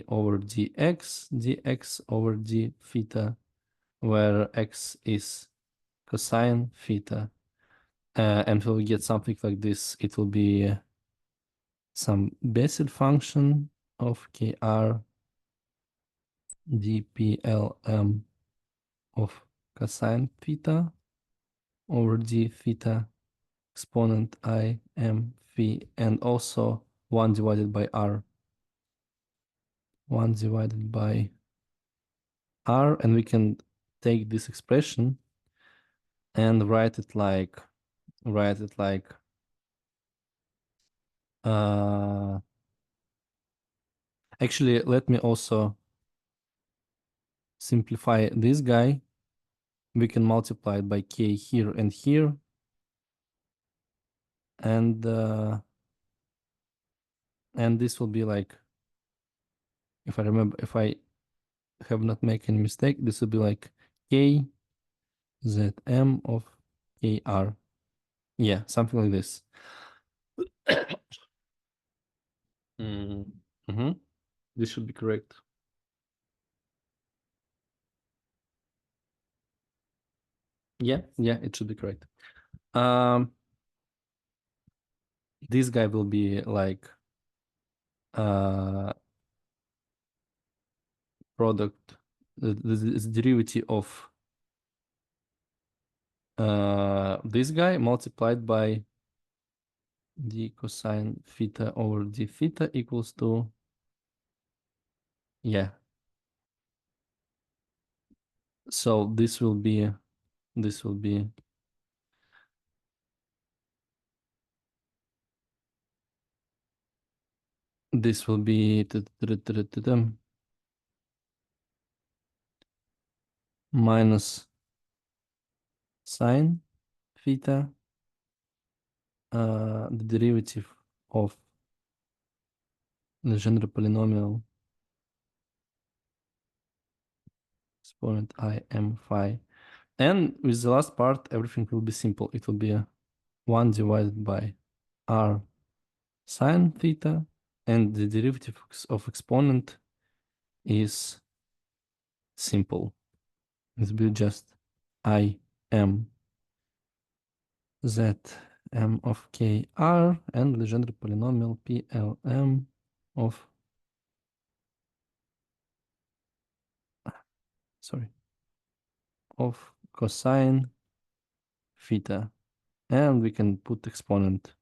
over dx over d theta, where x is cosine theta. And we'll get something like this. It will be some Bessel function of kr dplm of cosine theta over d theta exponent I m phi, and also 1 divided by r. 1 divided by r, and we can take this expression and write it like actually, let me also simplify this guy. We can multiply it by k here and here, and this will be like, if I remember, if I have not made any mistake, this will be like k zm of kr. Yeah, something like this. This should be correct. Yeah, it should be correct. This guy will be like product, the derivative of this guy multiplied by d cosine theta over d theta equals to, yeah. So this will be minus sine theta, the derivative of Legendre polynomial exponent I m phi. And with the last part, everything will be simple. It will be 1 divided by r sine theta, and the derivative of exponent is simple. It will be just I m z m of k r and Legendre polynomial plm of cosine theta, and we can put exponent.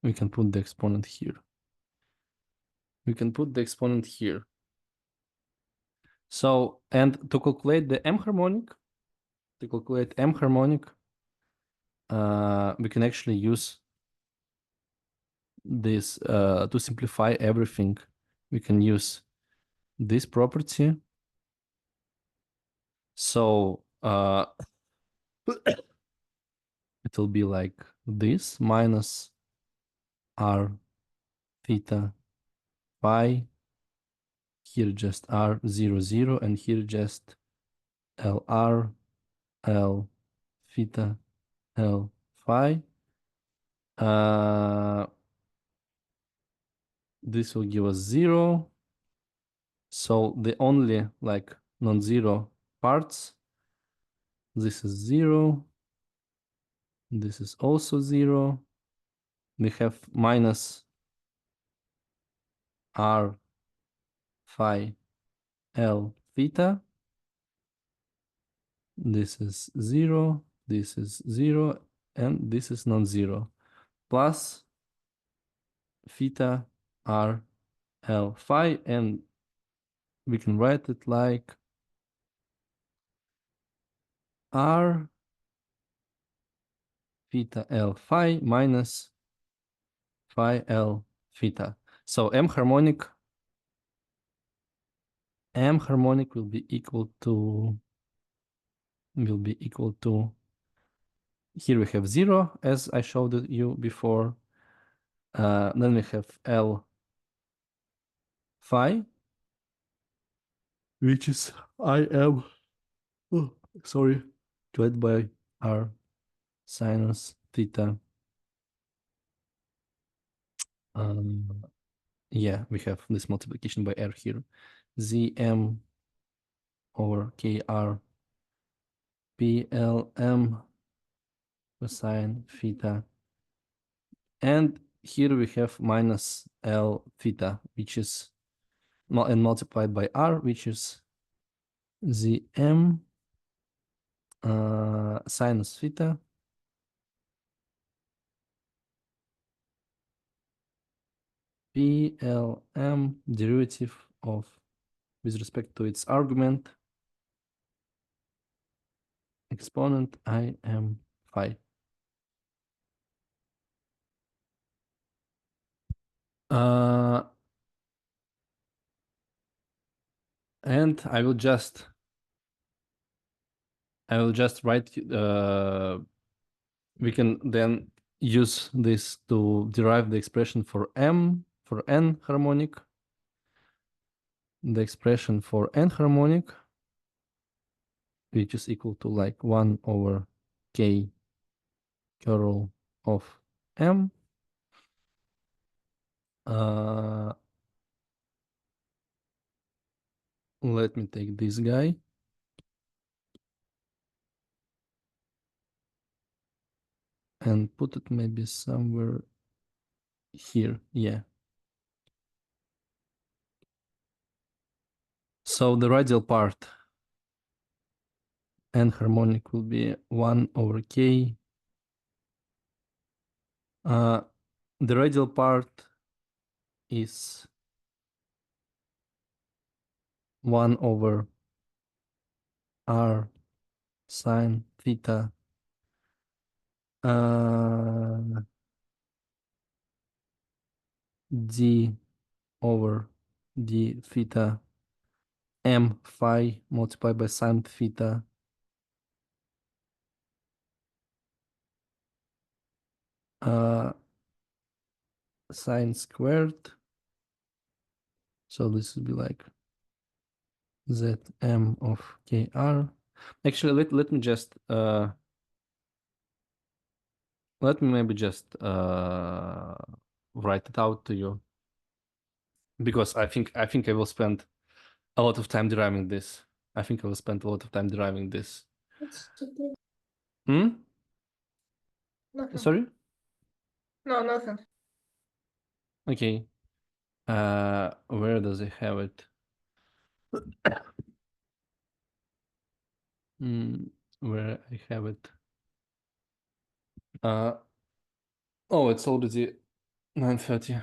We can put the exponent here. So, and to calculate the M harmonic, we can actually use this to simplify everything. We can use this property. So it will be like this, minus r theta phi, here just r 0 0, and here just lr l theta l phi. This will give us 0. So the only like non-zero parts, this is 0. This is also 0. We have minus r phi l theta. This is 0, this is 0, and this is non-zero, plus theta r L phi, and we can write it like r theta L phi minus phi L theta. So M harmonic will be equal to here we have 0 as I showed you before. Then we have L phi, which is IM, divided by R sinus theta. Yeah, we have this multiplication by R here. ZM over KR PLM cosine theta. And here we have minus L theta, which is and multiplied by R, which is ZM sinus theta PLM derivative of with respect to its argument exponent IM phi. And I will just write, we can then use this to derive the expression for n harmonic. The expression for n harmonic, which is equal to like 1 over k curl of m. Let me take this guy. And put it maybe somewhere here, yeah. So the radial part, n harmonic will be 1 over k. The radial part is 1 over r sine theta d over d theta m phi multiplied by sine theta sine squared. So this would be like Zm of kr. Actually, let me just let me maybe just write it out to you, because I think I will spend a lot of time deriving this. I think I will spend a lot of time deriving this. Nothing. Sorry? No, nothing. Okay. Where does it have it? Where I have it? Oh, it's already 9:30.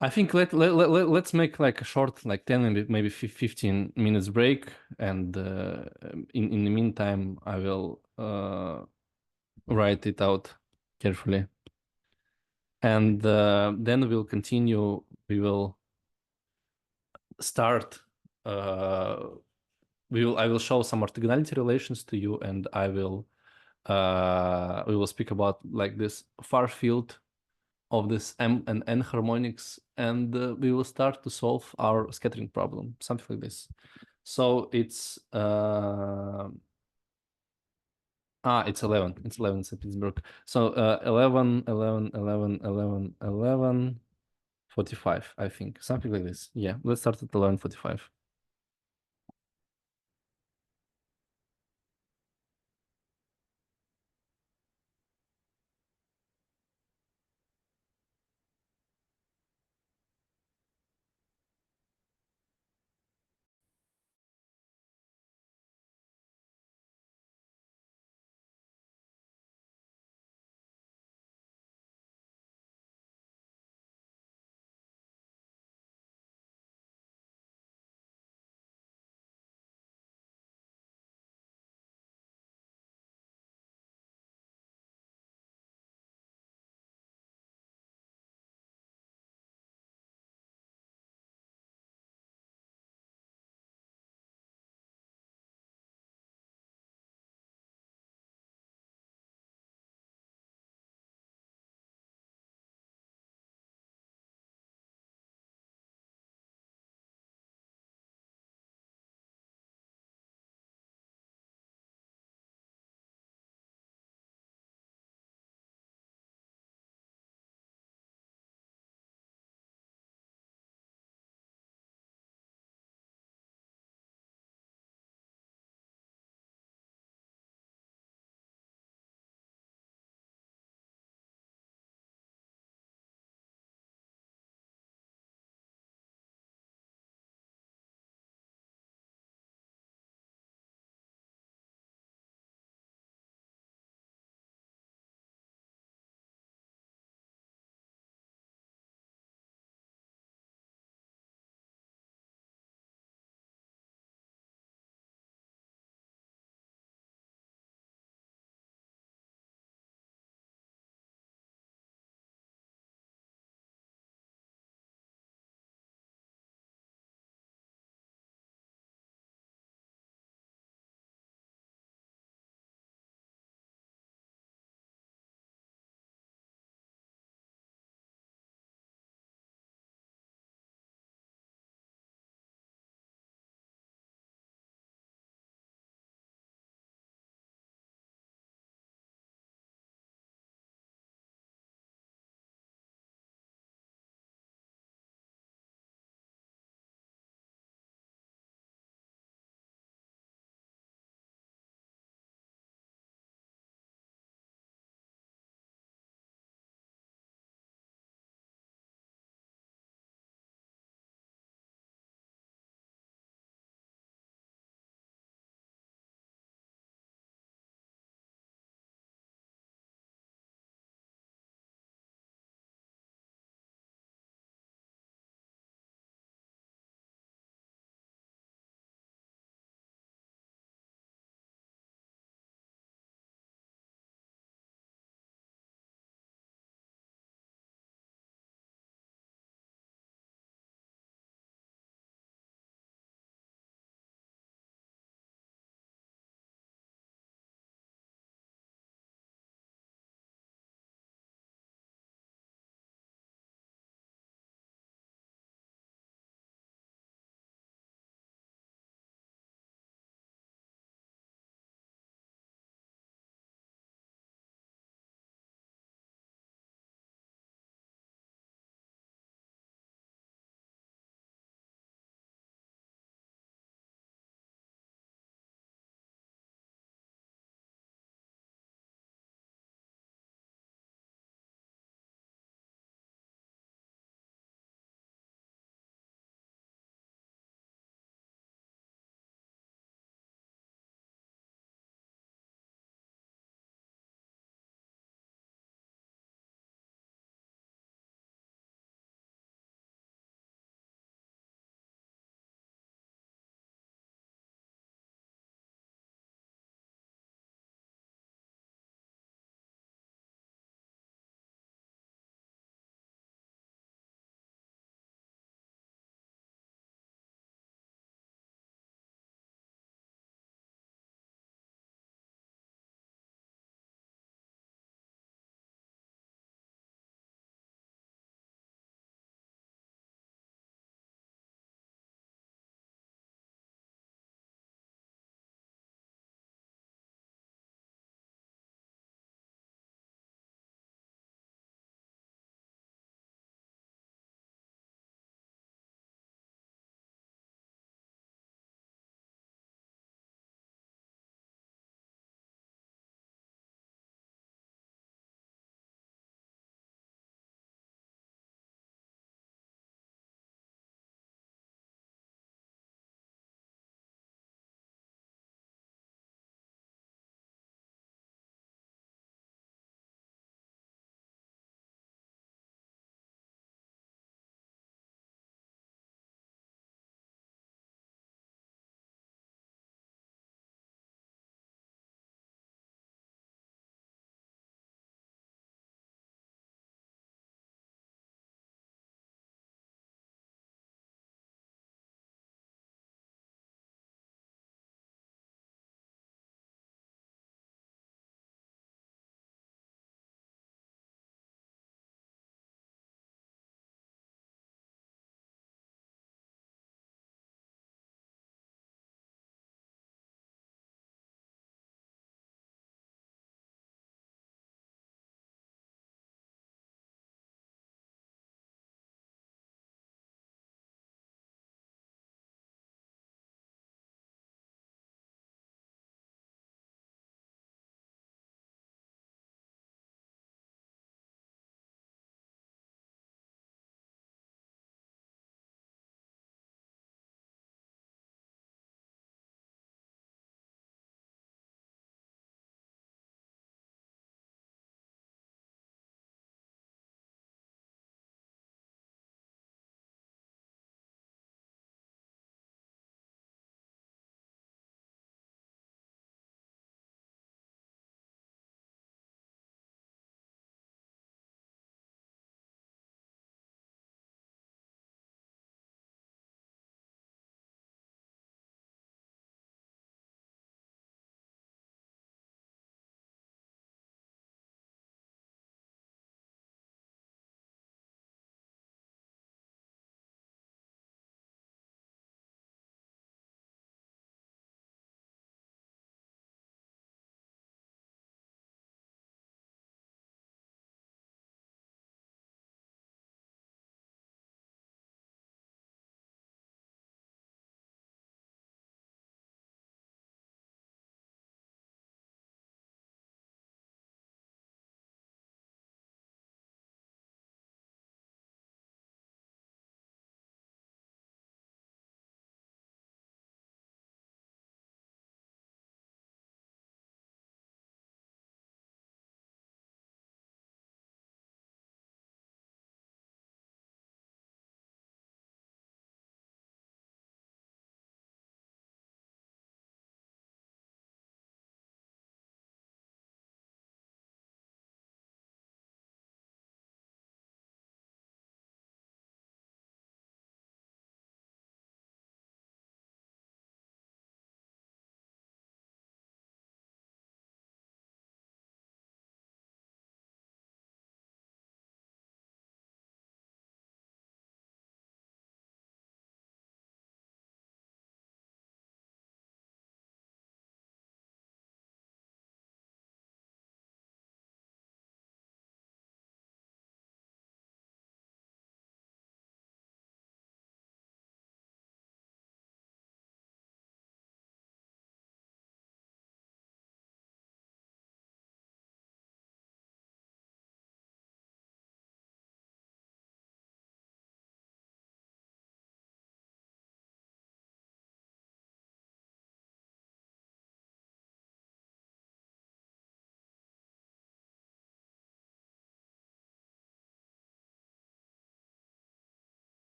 I think let's make like a short, like 10 minutes, maybe 15 minutes break, and in the meantime I will write it out carefully, and then we'll continue. We will start. I will show some orthogonality relations to you, and we will speak about like this far field of this M and N harmonics, and we will start to solve our scattering problem, something like this. So it's 11. It's 11 in St. Petersburg. So 11:45, I think, something like this. Yeah, let's start at 11:45.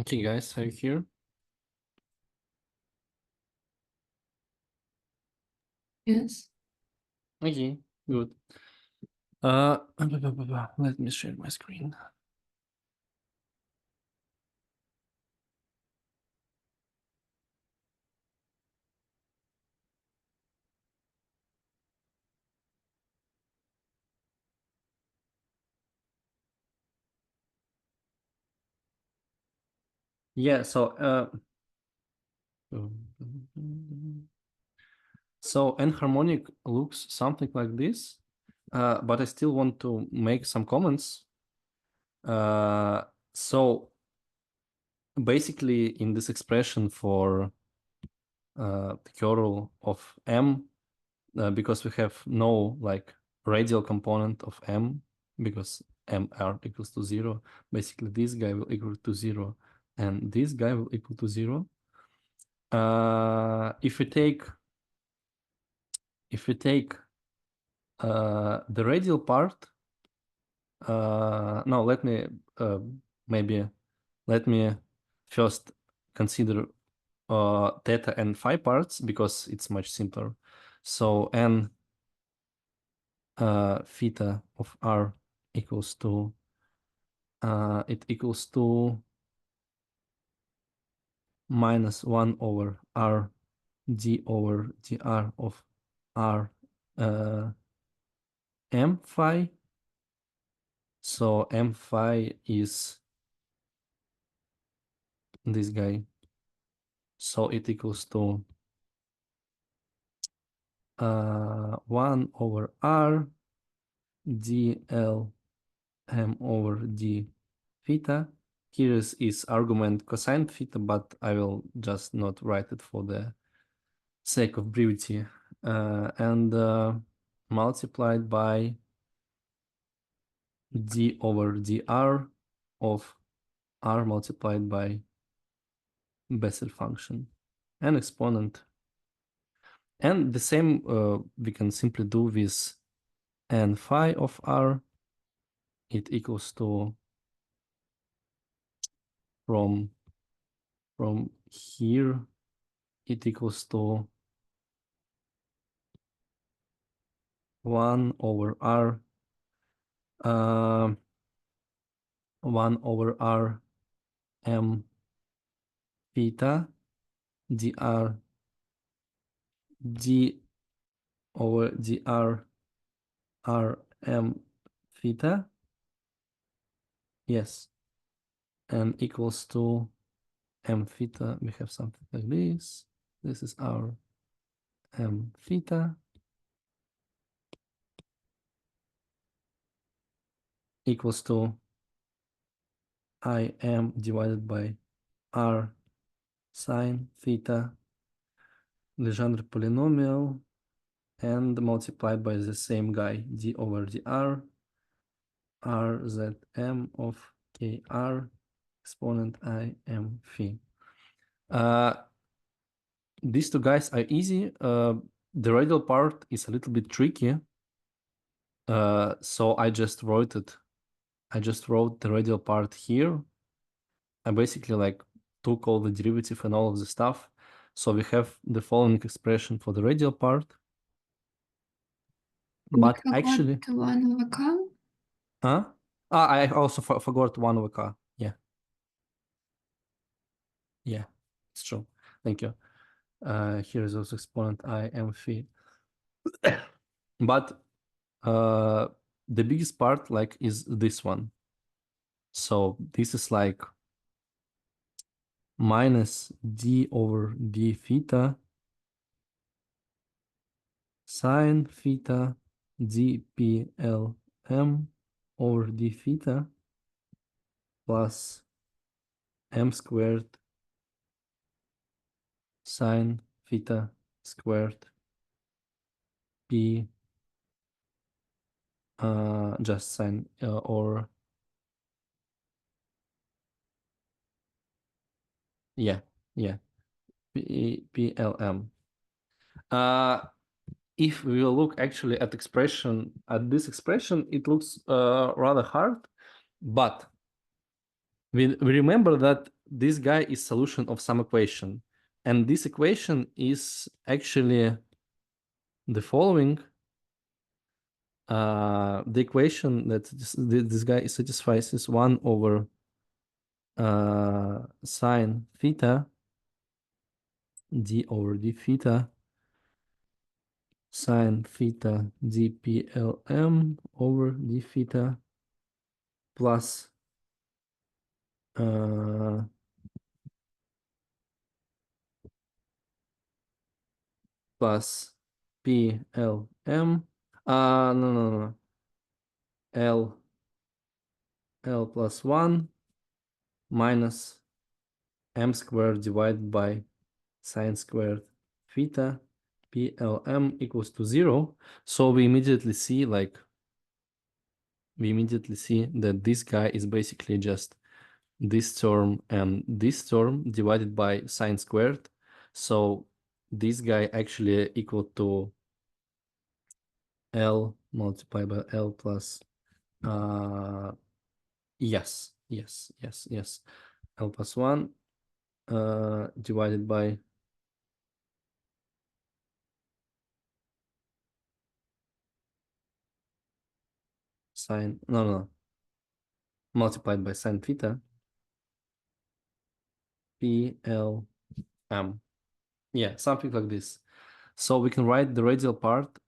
Okay, guys, are you here? Yes. Okay, good. Let me share my screen. Yeah, so enharmonic looks something like this, but I still want to make some comments. So basically, in this expression for the curl of M, because we have no like radial component of M, because MR equals to 0, basically this guy will equal to 0, and this guy will equal to 0. If we take the radial part, no, let me first consider theta and phi parts, because it's much simpler. So n theta of R equals to minus 1 over R d over dr of R m phi. So m phi is this guy. So it equals to 1 over R dl m over d theta. Here is argument cosine theta, but I will just not write it for the sake of brevity. And multiplied by d over dr of R multiplied by Bessel function and exponent. And the same we can simply do with n phi of R. It equals to from here, it equals to 1 over R 1 over R m theta dr d over dr r m theta, yes, and equals to m theta. We have something like this. This is our m theta equals to Im divided by r sine theta, Legendre polynomial, and multiplied by the same guy, d over dr, rzm of kr, exponent Im phi. These two guys are easy. The radial part is a little bit tricky. So I just wrote the radial part here. I basically like took all the derivative and all of the stuff. So we have the following expression for the radial part. But actually, 1 over k. I also forgot 1 over k. Yeah, it's true. Thank you. Here is also exponent Im phi. But the biggest part like is this one. So this is like minus d over d theta sine theta dplm over d theta plus m squared sine theta squared p just sine or plm. If we will look actually at this expression, it looks rather hard, but we remember that this guy is solution of some equation. And this equation is actually the following. The equation that this guy satisfies is 1 over sine theta d over d theta sine theta dplm over d theta plus plus plm no l plus 1 minus m squared divided by sine squared theta plm equals to 0. So we immediately see that this guy is basically just this term and this term divided by sine squared. So this guy actually equal to L multiplied by L plus yes L plus 1 divided by sine multiplied by sine theta plm, yeah, something like this. So we can write the radial part.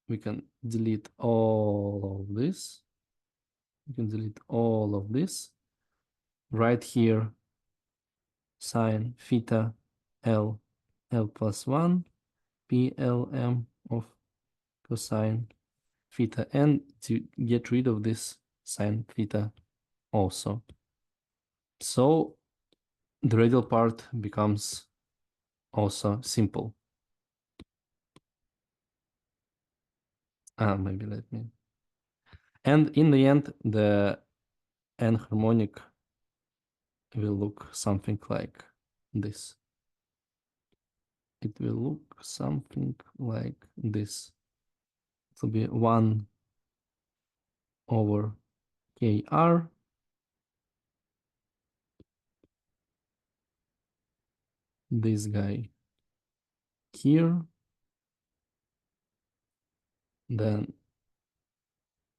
We can delete all of this. We can delete all of this. Right here, sine theta L plus 1 plm of cosine theta, and to get rid of this sine theta also. So the radial part becomes also simple. Maybe let me. And in the end, the n-harmonic will look something like this. It will look something like this. It will be 1 over kr this guy here, then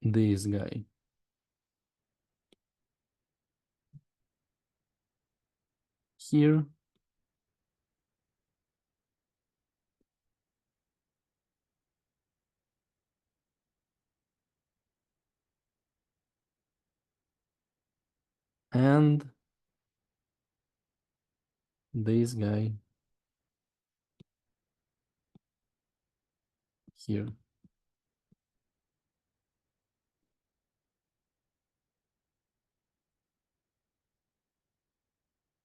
this guy here, and this guy here.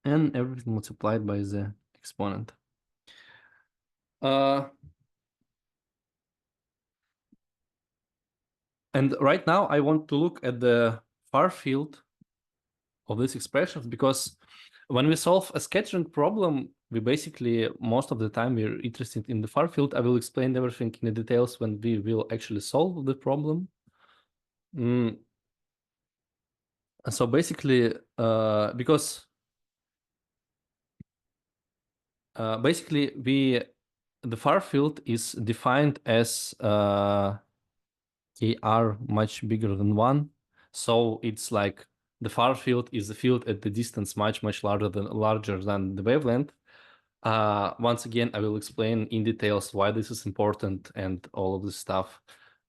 And everything multiplied by the exponent. And right now I want to look at the far field of these expressions, because when we solve a scattering problem, we basically, most of the time, we're interested in the far field. I will explain everything in the details when we will actually solve the problem. So basically, because basically the far field is defined as kr much bigger than 1. So it's like the far field is the field at the distance much larger than the wavelength. Once again, I will explain in details why this is important and all of this stuff.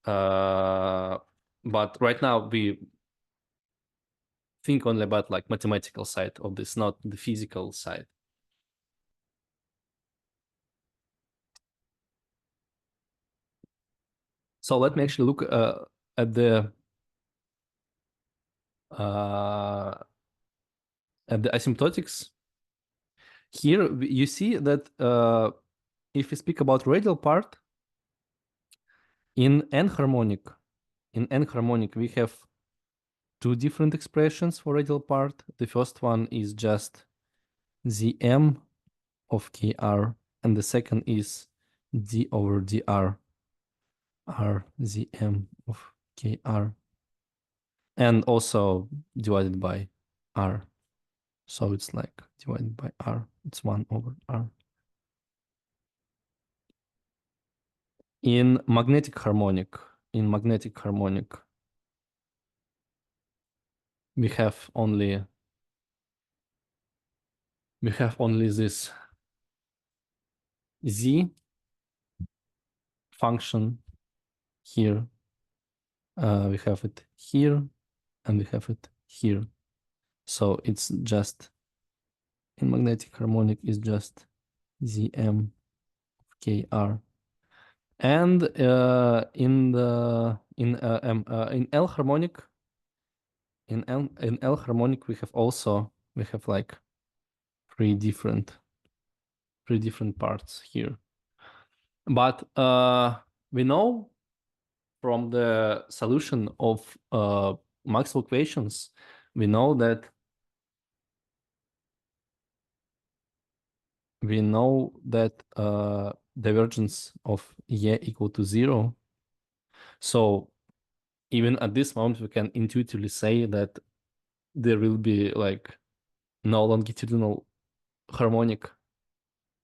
But right now we think only about like mathematical side of this, not the physical side. So let me actually look at the asymptotics. Here you see that if we speak about radial part, in n-harmonic we have two different expressions for radial part. The first one is just Zm of kr, and the second is d over dr, r Zm of kr, and also divided by r. So it's like divided by R. It's 1 over R. In magnetic harmonic, we have only this Z function here. We have it here, and we have it here. So it's just, in magnetic harmonic, is just Zm of Kr. And in L harmonic, in L harmonic, we have like three different parts here. But we know from the solution of Maxwell equations, we know that divergence of E equal to 0. So even at this moment, we can intuitively say that there will be like no longitudinal harmonic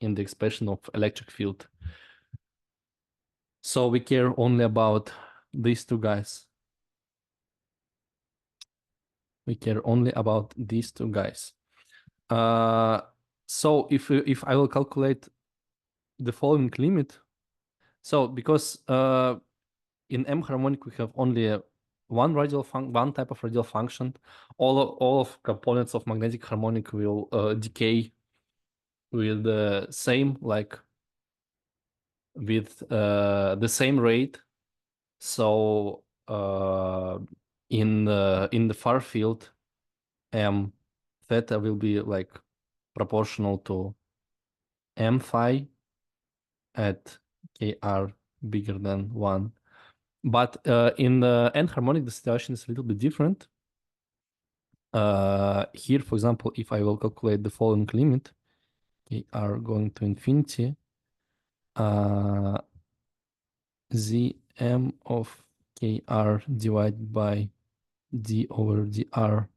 in the expression of electric field. So we care only about these two guys. So if I will calculate the following limit, so because in M harmonic we have only one type of radial function, all of components of magnetic harmonic will decay with the same the same rate. So in the far field, M theta will be like proportional to M phi at Kr bigger than 1. But in the N harmonic, the situation is a little bit different. Here, for example, if I will calculate the following limit, Kr going to infinity, Zm of Kr divided by d over dr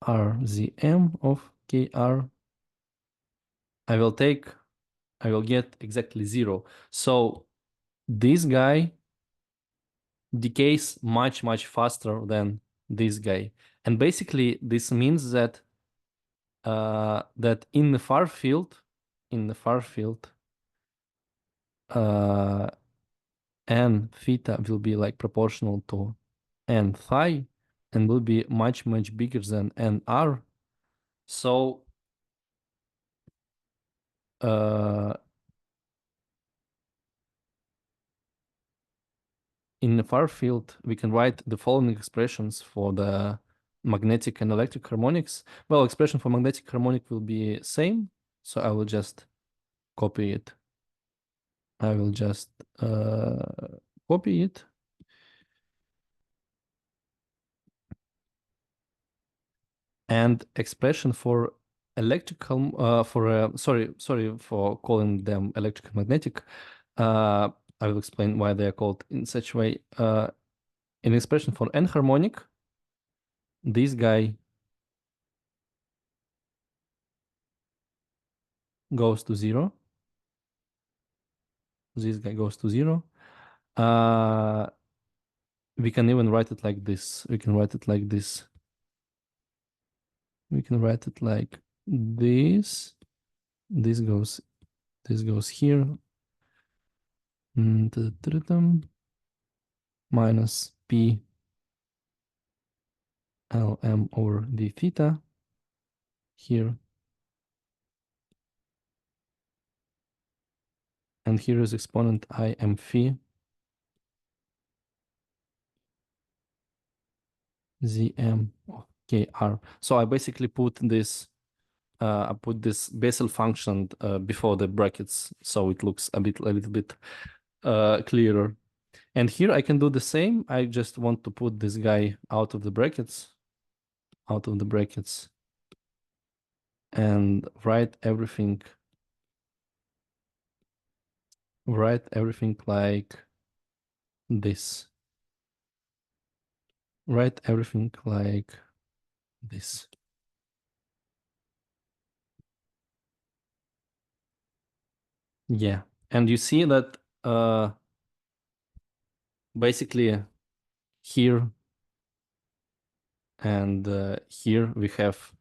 r Zm of Kr, I will get exactly 0. So this guy decays much faster than this guy, and basically this means that that in the far field, n theta will be like proportional to n phi and will be much bigger than nr. So in the far field, we can write the following expressions for the magnetic and electric harmonics. Well, expression for magnetic harmonic will be same, so I will just copy it. And expression for electrical, sorry for calling them electric and magnetic. I will explain why they are called in such a way. In expression for N harmonic, this guy goes to 0. This guy goes to 0. We can even write it like this. We can write it like this. This goes here. Minus P Lm over d theta here. And here is exponent Im phi Zm of Kr. So I basically put this Bessel function before the brackets, so it looks a little bit clearer. And here I can do the same. I just want to put this guy out of the brackets, and write everything like this. Yeah, and you see that basically here and here we have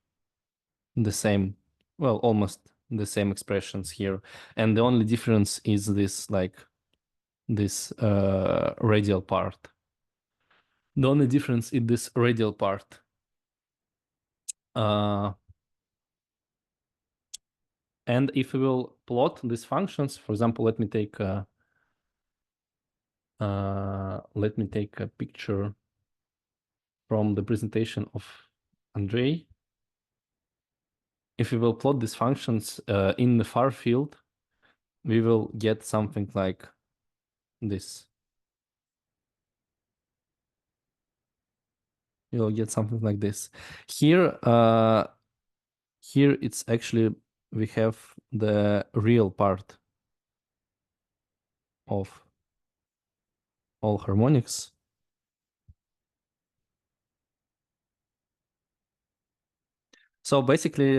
the same, well, almost the same expressions here, and the only difference is this, like, this radial part. The only difference is this radial part. And if we will plot these functions, for example, let me take a picture from the presentation of Andrei. If we will plot these functions in the far field, we will get something like this. We will get something like this. Here, here it's actually, we have the real part of all harmonics. So basically,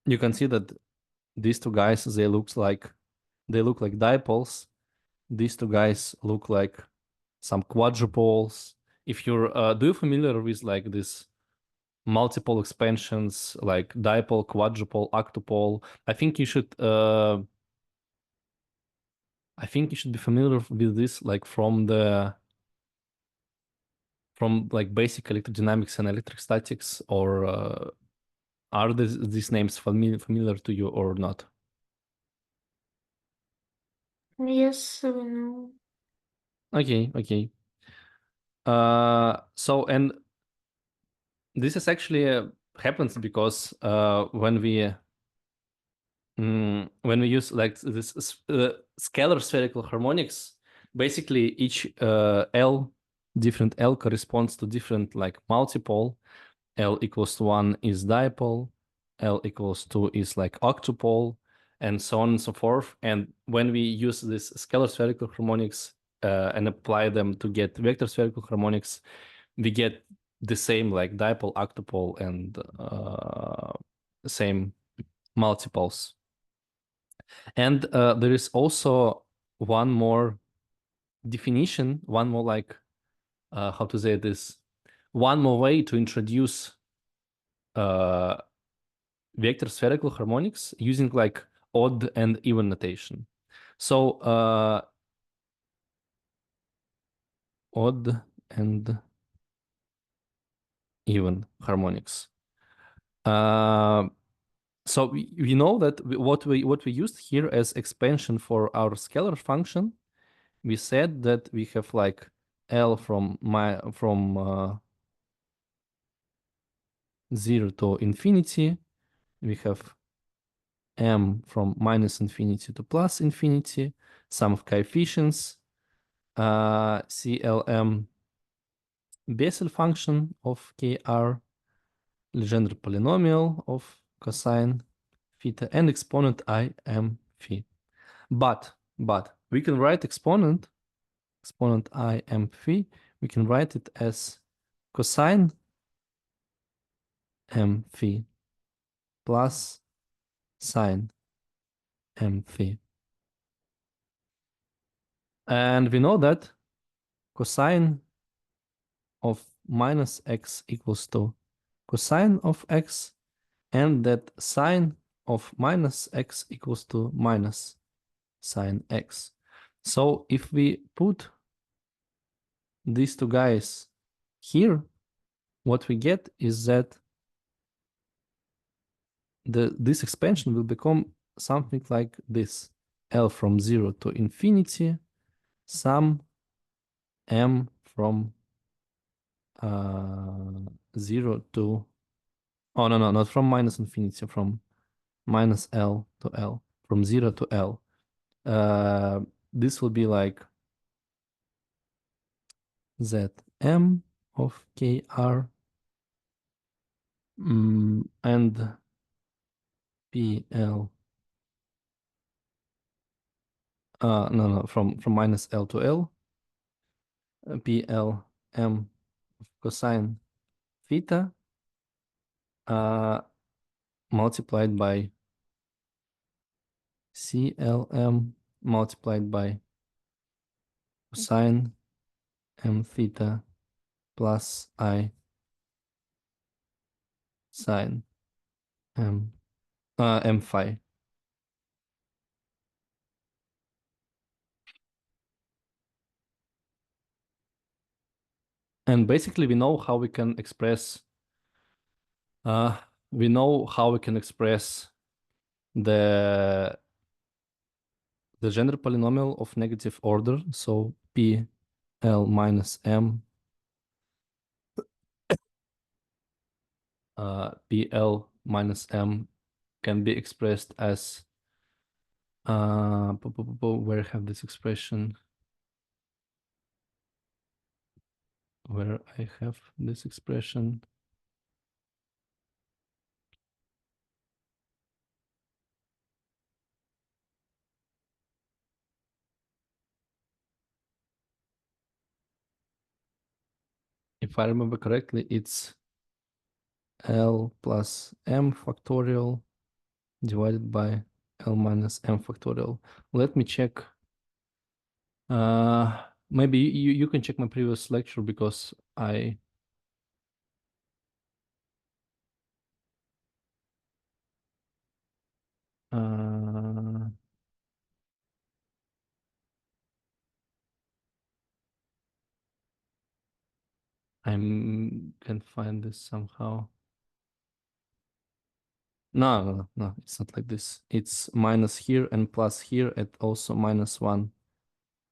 you can see that these two guys, they look like dipoles. These two guys look like some quadrupoles. If you're do you familiar with like this multiple expansions like dipole, quadrupole, octupole? I think you should be familiar with this, like from like basic electrodynamics and electric statics, or are these names familiar to you or not? Yes, we know. Okay. So, and this is actually happens because when we use like this scalar spherical harmonics, basically each different L corresponds to different like multipole. L equals to 1 is dipole, L equals 2 is like octupole, and so on and so forth. And when we use this scalar spherical harmonics and apply them to get vector spherical harmonics, we get the same like dipole, octupole, and same multiples. And there is also one more definition, one more like, how to say this, one more way to introduce vector spherical harmonics using like odd and even notation. So odd and even harmonics. So we know that what we used here as expansion for our scalar function, we said that we have like L from 0 to infinity. We have M from minus infinity to plus infinity, sum of coefficients, CLM Bessel function of KR, Legendre polynomial of cosine theta, and exponent IM phi. But we can write exponent IM phi, we can write it as cosine M phi plus sine M phi. And we know that cosine of minus x equals to cosine of x, and that sine of minus x equals to minus sine x. So if we put these two guys here, what we get is that this expansion will become something like this: L from 0 to infinity, sum M from 0 to, oh no, not from minus infinity, from minus L to L, from 0 to L. This will be like Zm of Kr and PL. No, from minus L to L. PL M cosine theta multiplied by CLM multiplied by cosine m theta plus I sine m phi. And basically we know how we can express the general polynomial of negative order. So PL minus M PL minus M can be expressed as where I have this expression, if I remember correctly, it's L plus M factorial divided by L minus M factorial. Let me check. Maybe you can check my previous lecture because I'm can find this somehow. No, it's not like this. It's minus here and plus here and also minus 1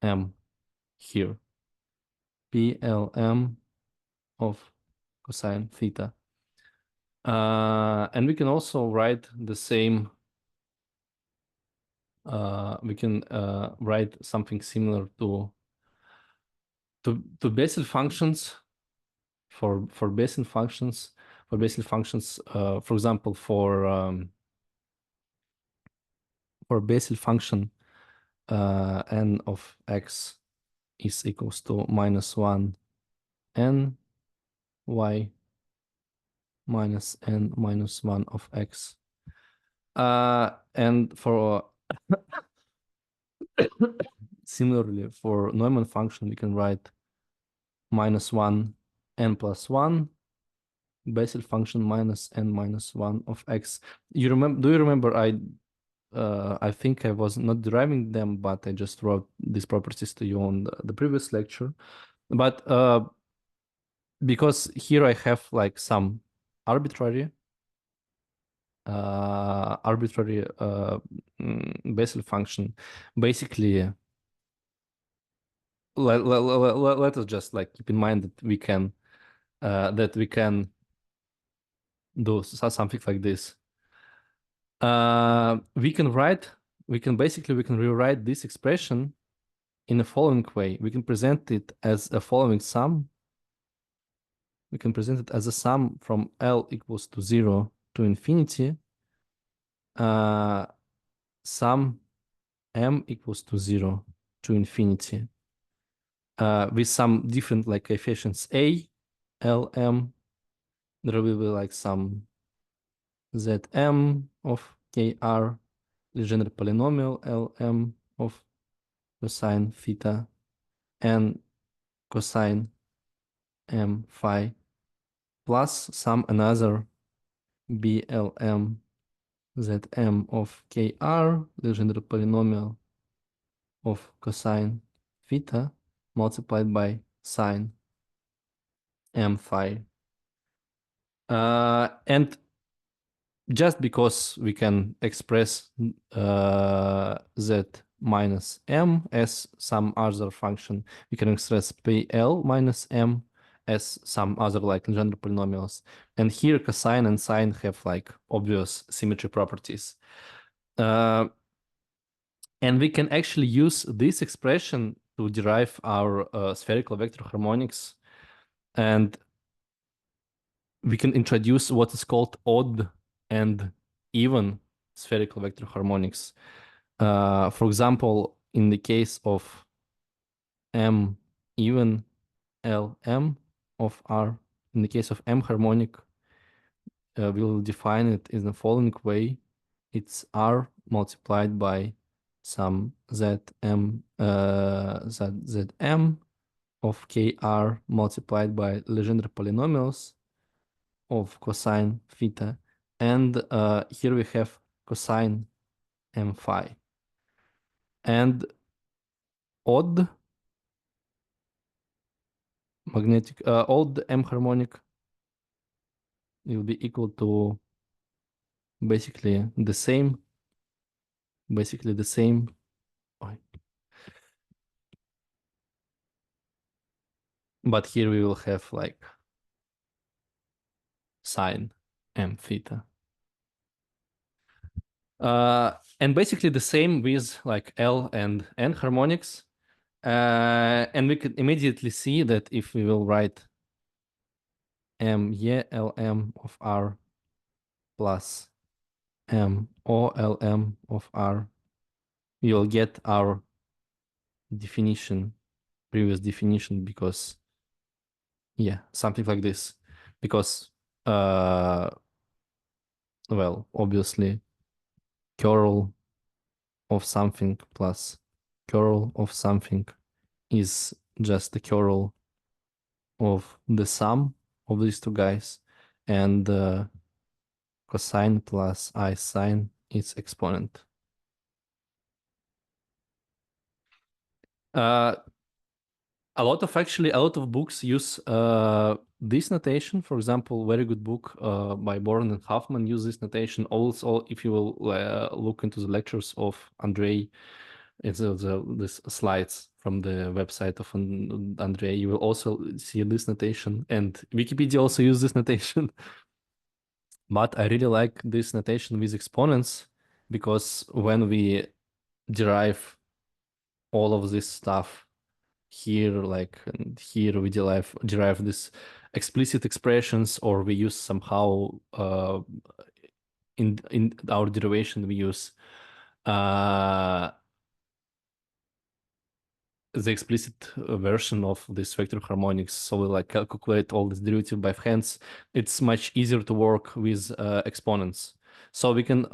M here. PLM of cosine theta. And we can also write the same, we can write something similar to Bessel functions for Bessel functions. For example, for Bessel function n of x is equals to minus 1 n y minus n minus 1 of x. And for similarly for Neumann function, we can write minus 1 n plus 1 Bessel function minus n minus 1 of x. Do you remember I think I was not deriving them, but I just wrote these properties to you on the previous lecture. But because here I have like some arbitrary Bessel function, basically let us just like keep in mind that we can do something like this. We can rewrite this expression in the following way. We can present it as a following sum. We can present it as a sum from L equals to 0 to infinity. Sum M equals to 0 to infinity. With some different like coefficients A, L, M. There will be like some Zm of Kr, the general polynomial Lm of cosine theta and cosine m phi plus some another Blm Zm of Kr, the general polynomial of cosine theta multiplied by sine m phi. And just because we can express z minus m as some other function, we can express pl minus m as some other like general polynomials. And here cosine and sine have like obvious symmetry properties. And we can actually use this expression to derive our spherical vector harmonics. And we can introduce what is called odd and even spherical vector harmonics. For example, in the case of M even Lm of R, in the case of M harmonic, we'll define it in the following way. It's R multiplied by some zm zm of kr multiplied by Legendre polynomials of cosine theta, and here we have cosine m phi, and odd magnetic odd m harmonic will be equal to basically the same. But here we will have like sine m theta. And basically the same with like L and N harmonics. And we could immediately see that if we will write M Lm of R plus M O Lm of R, we will get our definition, previous definition, because something like this, because well, obviously curl of something plus curl of something is just the curl of the sum of these two guys, and cosine plus I sine its exponent. A lot of books use this notation. For example, very good book by Born and Huffman use this notation. Also, if you will look into the lectures of Andrei, it's this slides from the website of Andrei, you will also see this notation, and Wikipedia also use this notation. But I really like this notation with exponents, because when we derive all of this stuff here, like here we derive this explicit expressions, or we use somehow in our derivation we use the explicit version of this vector harmonics. So we like calculate all this derivative by hands. It's much easier to work with exponents. So we can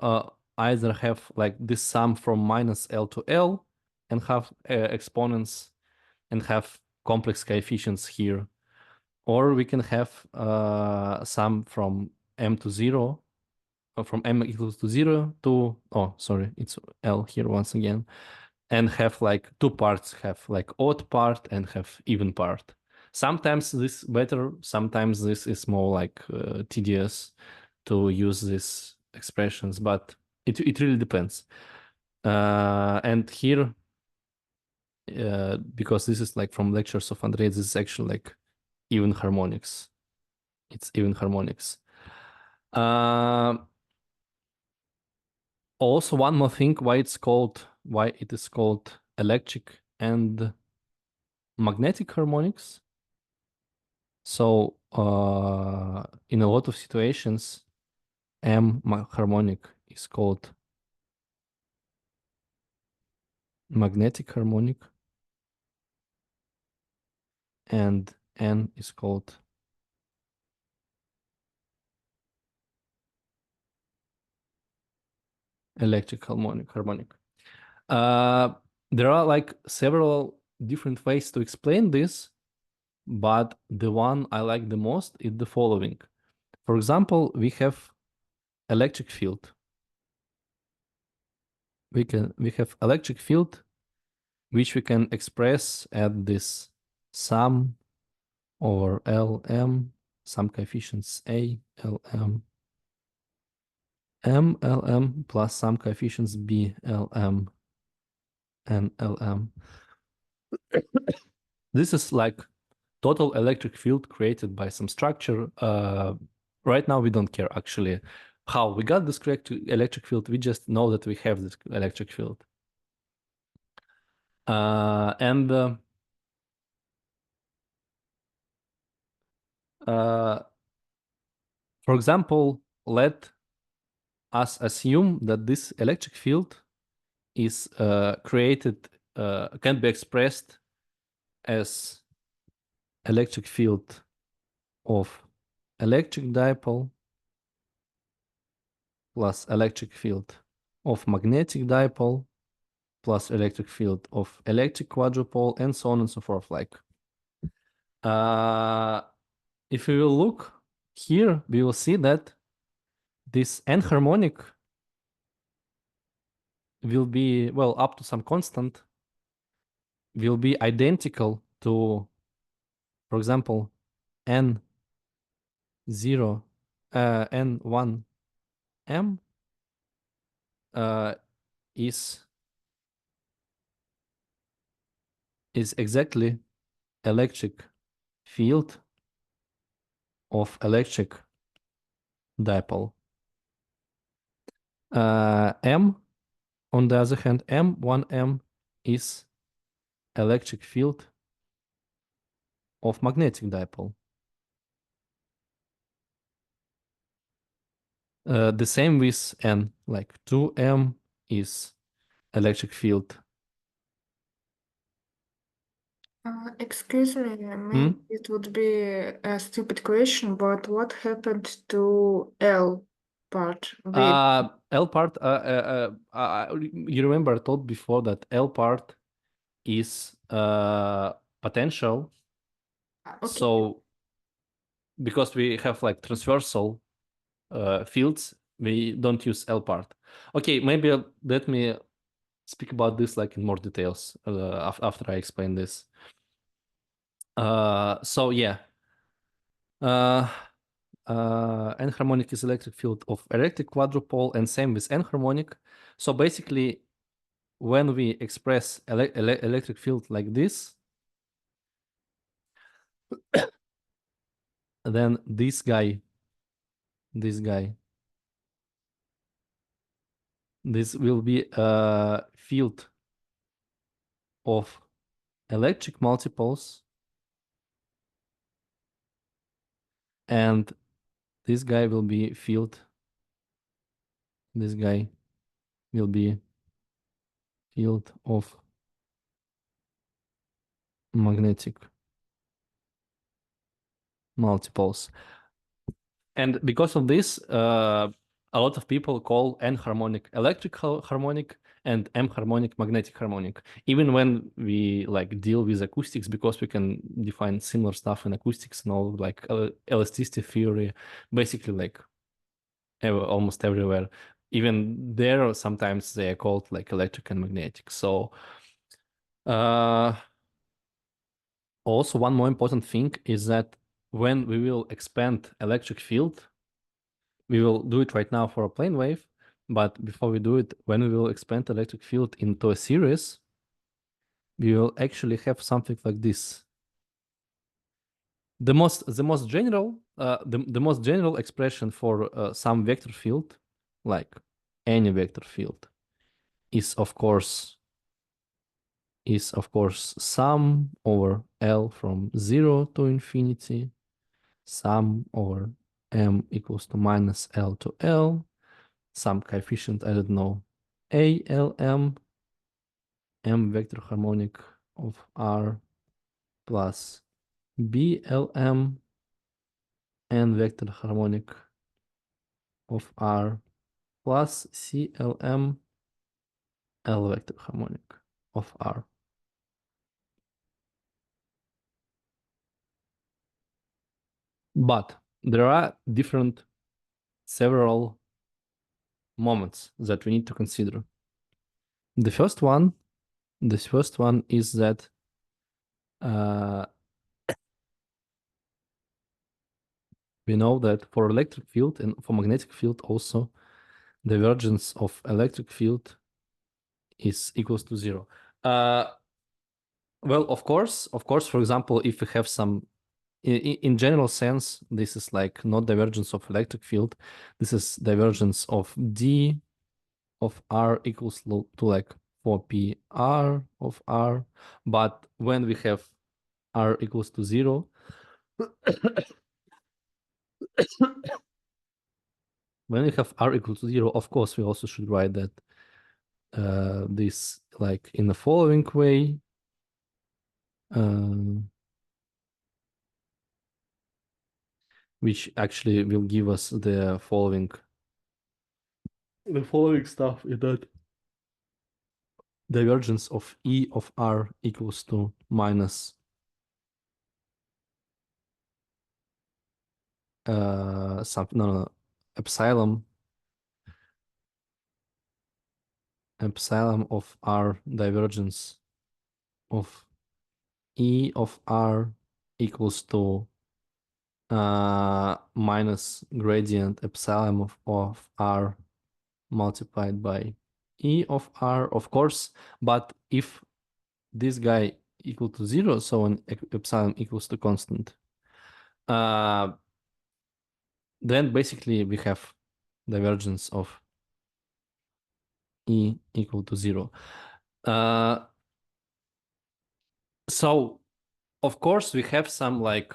either have like this sum from minus L to L and have exponents and have complex coefficients here, or we can have sum from m to 0, from m equals to 0 to, oh sorry, it's L here once again, and have like two parts, have like odd part and have even part. Sometimes this better, sometimes this is more like tedious to use these expressions, but it really depends. And here, because this is like from lectures of Andrei, this is actually like even harmonics. It's even harmonics. Also, one more thing, why it is called electric and magnetic harmonics. So in a lot of situations, M harmonic is called magnetic harmonic, and N is called electric harmonic. There are like several different ways to explain this, but the one I like the most is the following. For example, we have electric field. We have electric field, which we can express at this sum over Lm, some coefficients A, Lm, M, Lm, plus some coefficients B, Lm, and Lm. This is like total electric field created by some structure. Right now, we don't care actually how we got this correct electric field. We just know that we have this electric field. For example, let us assume that this electric field is created, can be expressed as electric field of electric dipole plus electric field of magnetic dipole plus electric field of electric quadrupole, and so on and so forth. Like, if we will look here, we will see that this n-harmonic will be, well, up to some constant, will be identical to, for example, n0, n1m is exactly electric field of electric dipole. M, on the other hand, M1m is electric field of magnetic dipole. The same with N, like 2m is electric field. Excuse me, maybe it would be a stupid question, but what happened to L part? L part, you remember I told before that L part is potential. Okay. So because we have like transversal fields, we don't use L part. Okay, maybe let me speak about this like in more details after I explain this. So yeah, n-harmonic is electric field of electric quadrupole, and same with n-harmonic. So basically, when we express electric field like this, then this will be a field of electric multiples, and this guy will be field of magnetic multiples. And because of this, a lot of people call n-harmonic electric harmonic and m-harmonic magnetic harmonic, even when we like deal with acoustics, because we can define similar stuff in acoustics and all, like elasticity theory, basically like almost everywhere. Even there, sometimes they are called like electric and magnetic. So also one more important thing is that when we will expand electric field, we will do it right now for a plane wave, but before we do it, when we will expand electric field into a series, we will actually have something like this. The most general expression for some vector field, like any vector field, is of course sum over L from 0 to infinity, sum over m equals to minus L to L, some coefficient, I don't know, ALM, m vector harmonic of R plus BLM, n vector harmonic of R plus CLM, L vector harmonic of R. But there are several moments that we need to consider. The first one is that we know that for electric field and for magnetic field also, divergence of electric field is equals to 0. Well, of course, for example, if we have some, in general sense, this is like not divergence of electric field. This is divergence of D of R equals to like 4p R of R. But when we have R equals to 0, when we have R equal to 0, of course, we also should write that this like in the following way. Which actually will give us the following the following stuff is that divergence of E of R equals to minus something, no, epsilon of R divergence of E of R equals to minus gradient epsilon of R multiplied by E of R, of course. But if this guy equal to 0, so when epsilon equals to constant, then basically we have divergence of E equal to 0. So of course we have some, like,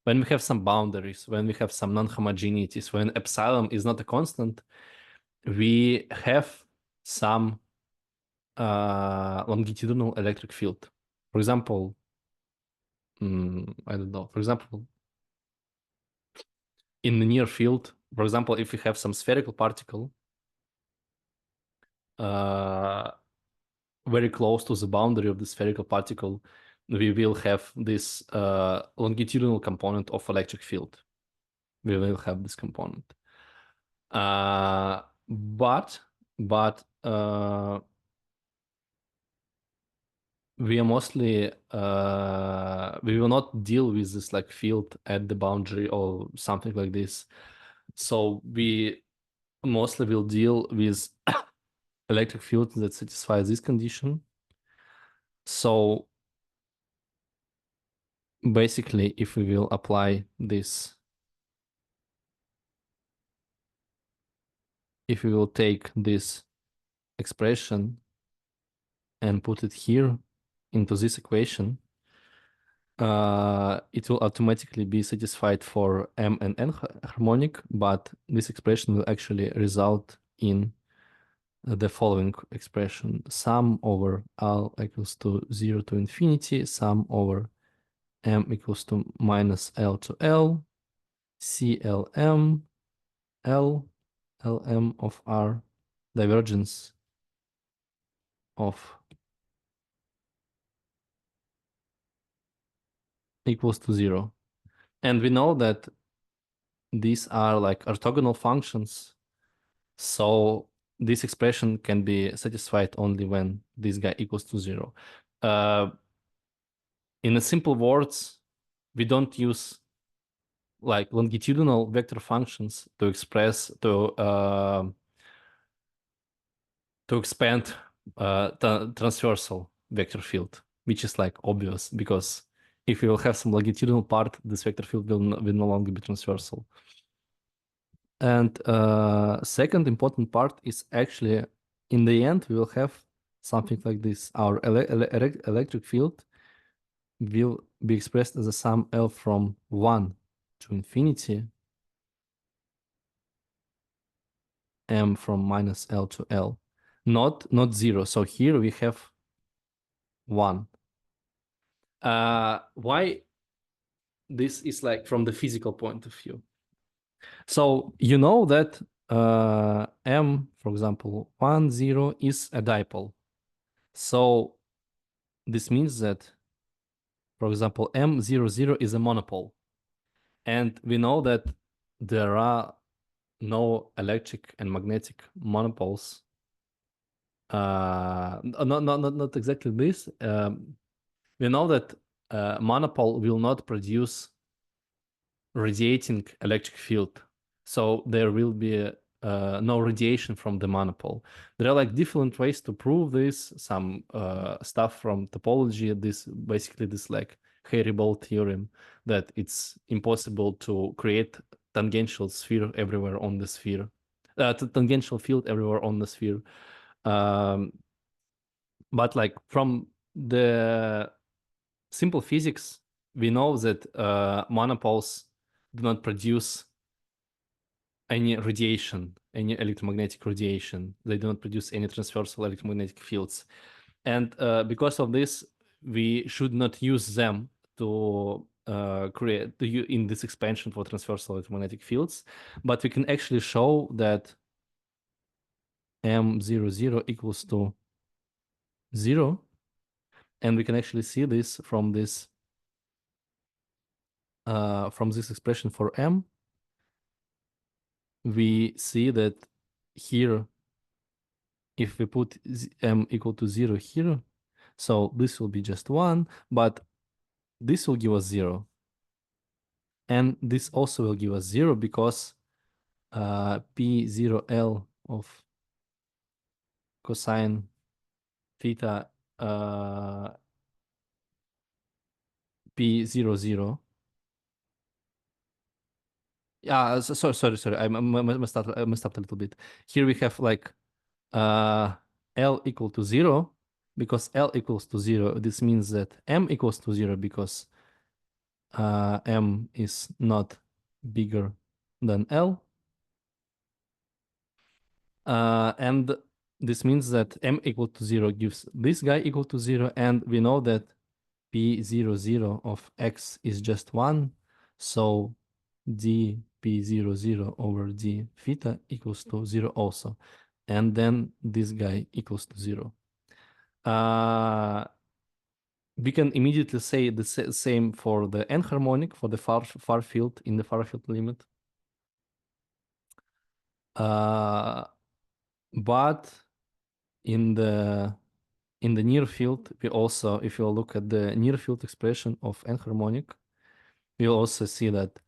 when we have some boundaries, when we have some non-homogeneities, when epsilon is not a constant, we have some longitudinal electric field. For example, I don't know, for example, in the near field, for example, if we have some spherical particle very close to the boundary of the spherical particle, we will have this longitudinal component of electric field. We will have this component. But we are mostly we will not deal with this like field at the boundary or something like this. So we mostly will deal with electric field that satisfies this condition. So basically, if we will apply this, if we will take this expression and put it here into this equation, it will automatically be satisfied for M and N harmonic, but this expression will actually result in the following expression: sum over L equals to 0 to infinity, sum over M equals to minus L to L, CLM, L, LM of R, divergence of equals to 0. And we know that these are like orthogonal functions. So this expression can be satisfied only when this guy equals to 0. In a simple words, we don't use like longitudinal vector functions to express, to expand transversal vector field, which is like obvious, because if you will have some longitudinal part, this vector field will no longer be transversal. And second important part is actually, in the end, we will have something like this. Our electric field will be expressed as a sum L from 1 to infinity, M from minus L to L, not 0. So here we have 1. Why this is like from the physical point of view? So you know that M, for example, 1, 0 is a dipole. So this means that, for example, M 0, 0 is a monopole. And we know that there are no electric and magnetic monopoles. Not exactly this. We know that monopole will not produce radiating electric field. So there will be no radiation from the monopole. There are like different ways to prove this. Some stuff from topology, this basically this like Hairy-Ball theorem, that it's impossible to create tangential sphere everywhere on the sphere, tangential field everywhere on the sphere. But like from the simple physics, we know that monopoles do not produce any radiation, any electromagnetic radiation. They do not produce any transversal electromagnetic fields. And because of this, we should not use them to create in this expansion for transversal electromagnetic fields. But we can actually show that m00 equals to 0. And we can actually see this from this expression for m. We see that here, if we put m equal to 0 here, so this will be just 1, but this will give us 0. And this also will give us 0 because P0L of cosine theta P00. Yeah, sorry. I messed up a little bit. Here we have like L equal to 0. Because L equals to 0, this means that M equals to 0 because M is not bigger than L. And this means that M equal to 0 gives this guy equal to 0, and we know that P00 of x is just 1, so dP00 over d theta equals to 0 also, and then this guy equals to 0. We can immediately say the same for the n-harmonic, for the far field in the far field limit. But in the near field, we also, if you look at the near field expression of n-harmonic, we'll also see that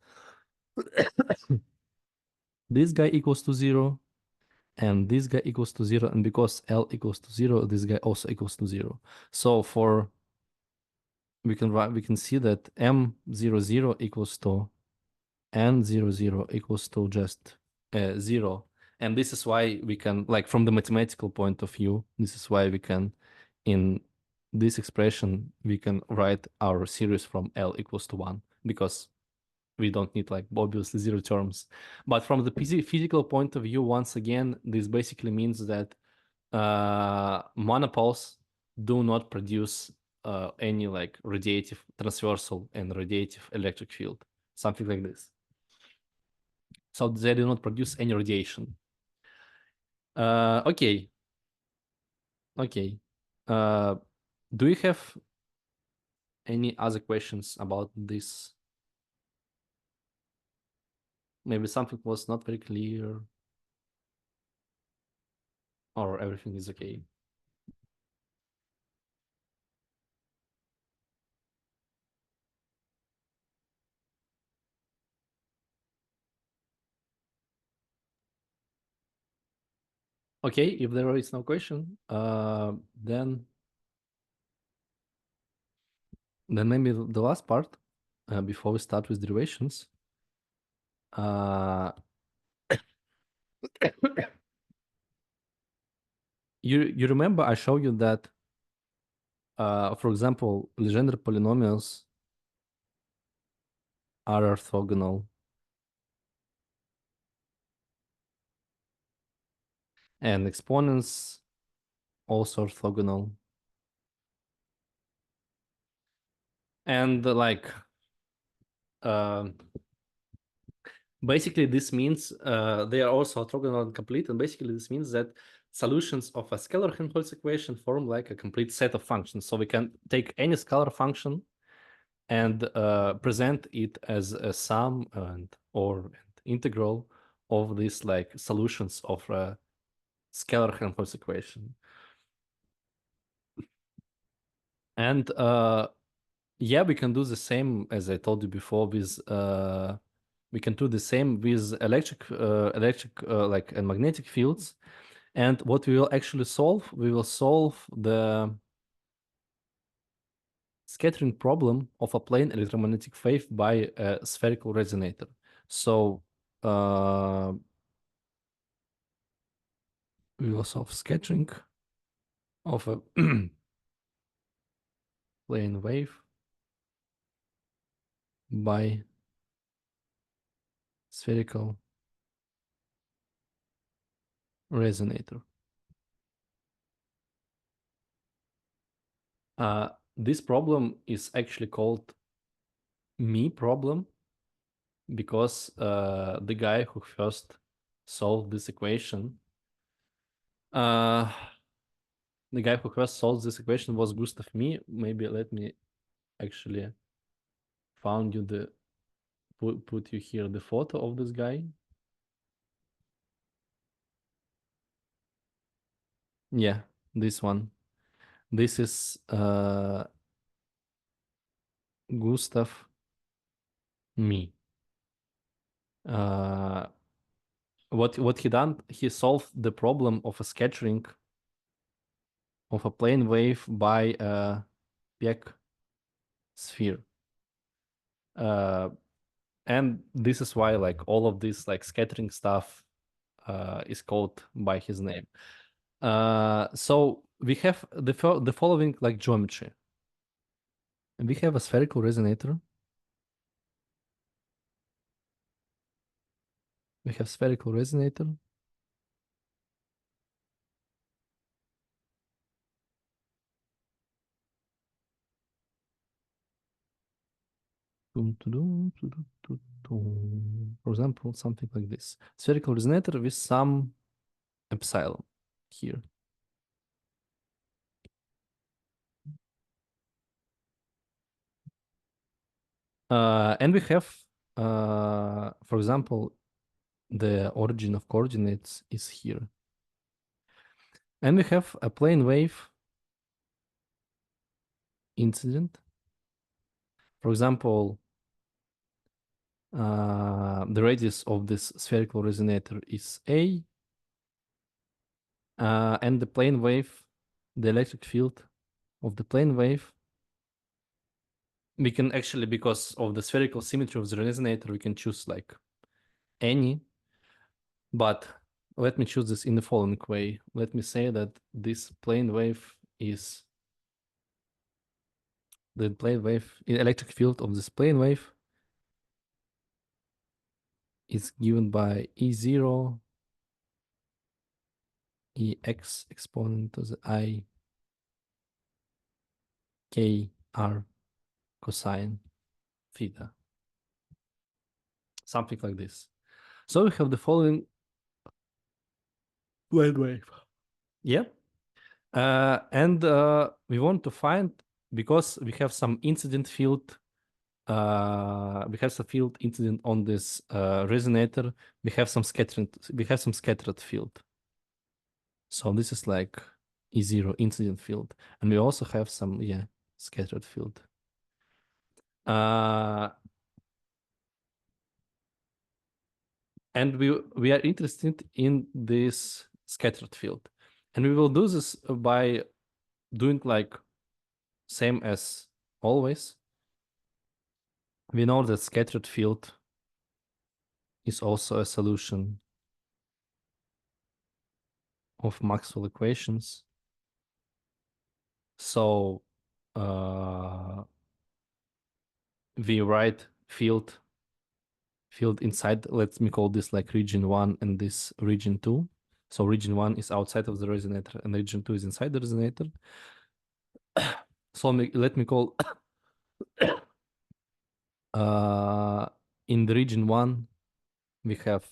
this guy equals to 0, and this guy equals to 0, and because L equals to 0, this guy also equals to 0. So for we can see that M00 equals to N00 equals to just 0. And this is why we can, like, from the mathematical point of view, this is why we can, in this expression, we can write our series from L equals to 1, because we don't need, like, obviously 0 terms. But from the physical point of view, once again, this basically means that monopoles do not produce any, like, radiative transversal and radiative electric field, something like this. So they do not produce any radiation. Okay. Do you have any other questions about this? Maybe something was not very clear, or everything is okay? Okay, if there is no question, then maybe the last part, before we start with derivations. You remember I showed you that, for example, Legendre polynomials are orthogonal. And exponents also orthogonal. And like, basically this means they are also orthogonal and complete. And basically this means that solutions of a scalar Helmholtz equation form like a complete set of functions. So we can take any scalar function and present it as a sum or an integral of these, like, solutions of a scalar Helmholtz equation. And yeah, we can do the same as I told you before with we can do the same with electric like, and magnetic fields. And what we will actually solve, we will solve the scattering problem of a plane electromagnetic wave by a spherical resonator. So we will solve scattering of a plane wave by spherical resonator. This problem is actually called Mie problem, because the guy who first solved this equation The guy who first solved this equation was Gustav Mie. Maybe let me actually found you the put you here the photo of this guy. Yeah, this one. This is Gustav Mie. What he done? He solved the problem of a scattering of a plane wave by a Pecq sphere. And this is why like all of this like scattering stuff is called by his name. So we have the following like geometry. We have a spherical resonator. We have spherical resonator. For example, something like this. Spherical resonator with some epsilon here. And we have, for example, the origin of coordinates is here. And we have a plane wave incident. For example, the radius of this spherical resonator is A, and the plane wave, the electric field of the plane wave, we can actually, because of the spherical symmetry of the resonator, we can choose like any, but let me choose this in the following way. Let me say that this plane wave is the plane wave, electric field of this plane wave is given by E0 Ex exponent to the I K R cosine theta. Something like this. So we have the following plane wave. Yeah. And we want to find, because we have some incident field, we have some field incident on this resonator, we have some scattered field. So this is like E0 incident field. And we also have some, scattered field. And we are interested in this scattered field. And we will do this by doing like same as always. We know that scattered field is also a solution of Maxwell equations. So we write field inside, let me call this like region 1 and this region 2. So region 1 is outside of the resonator and region 2 is inside the resonator. So let me call in the region 1 we have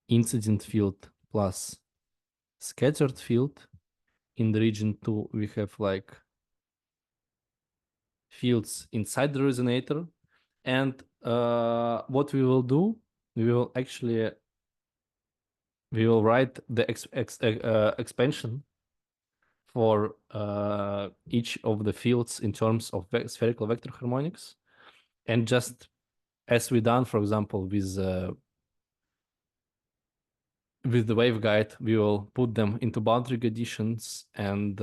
incident field plus scattered field. In the region 2 we have like fields inside the resonator. And what we will do, we will write the expansion for each of the fields in terms of spherical vector harmonics. And just as we done, for example, with the waveguide, we will put them into boundary conditions and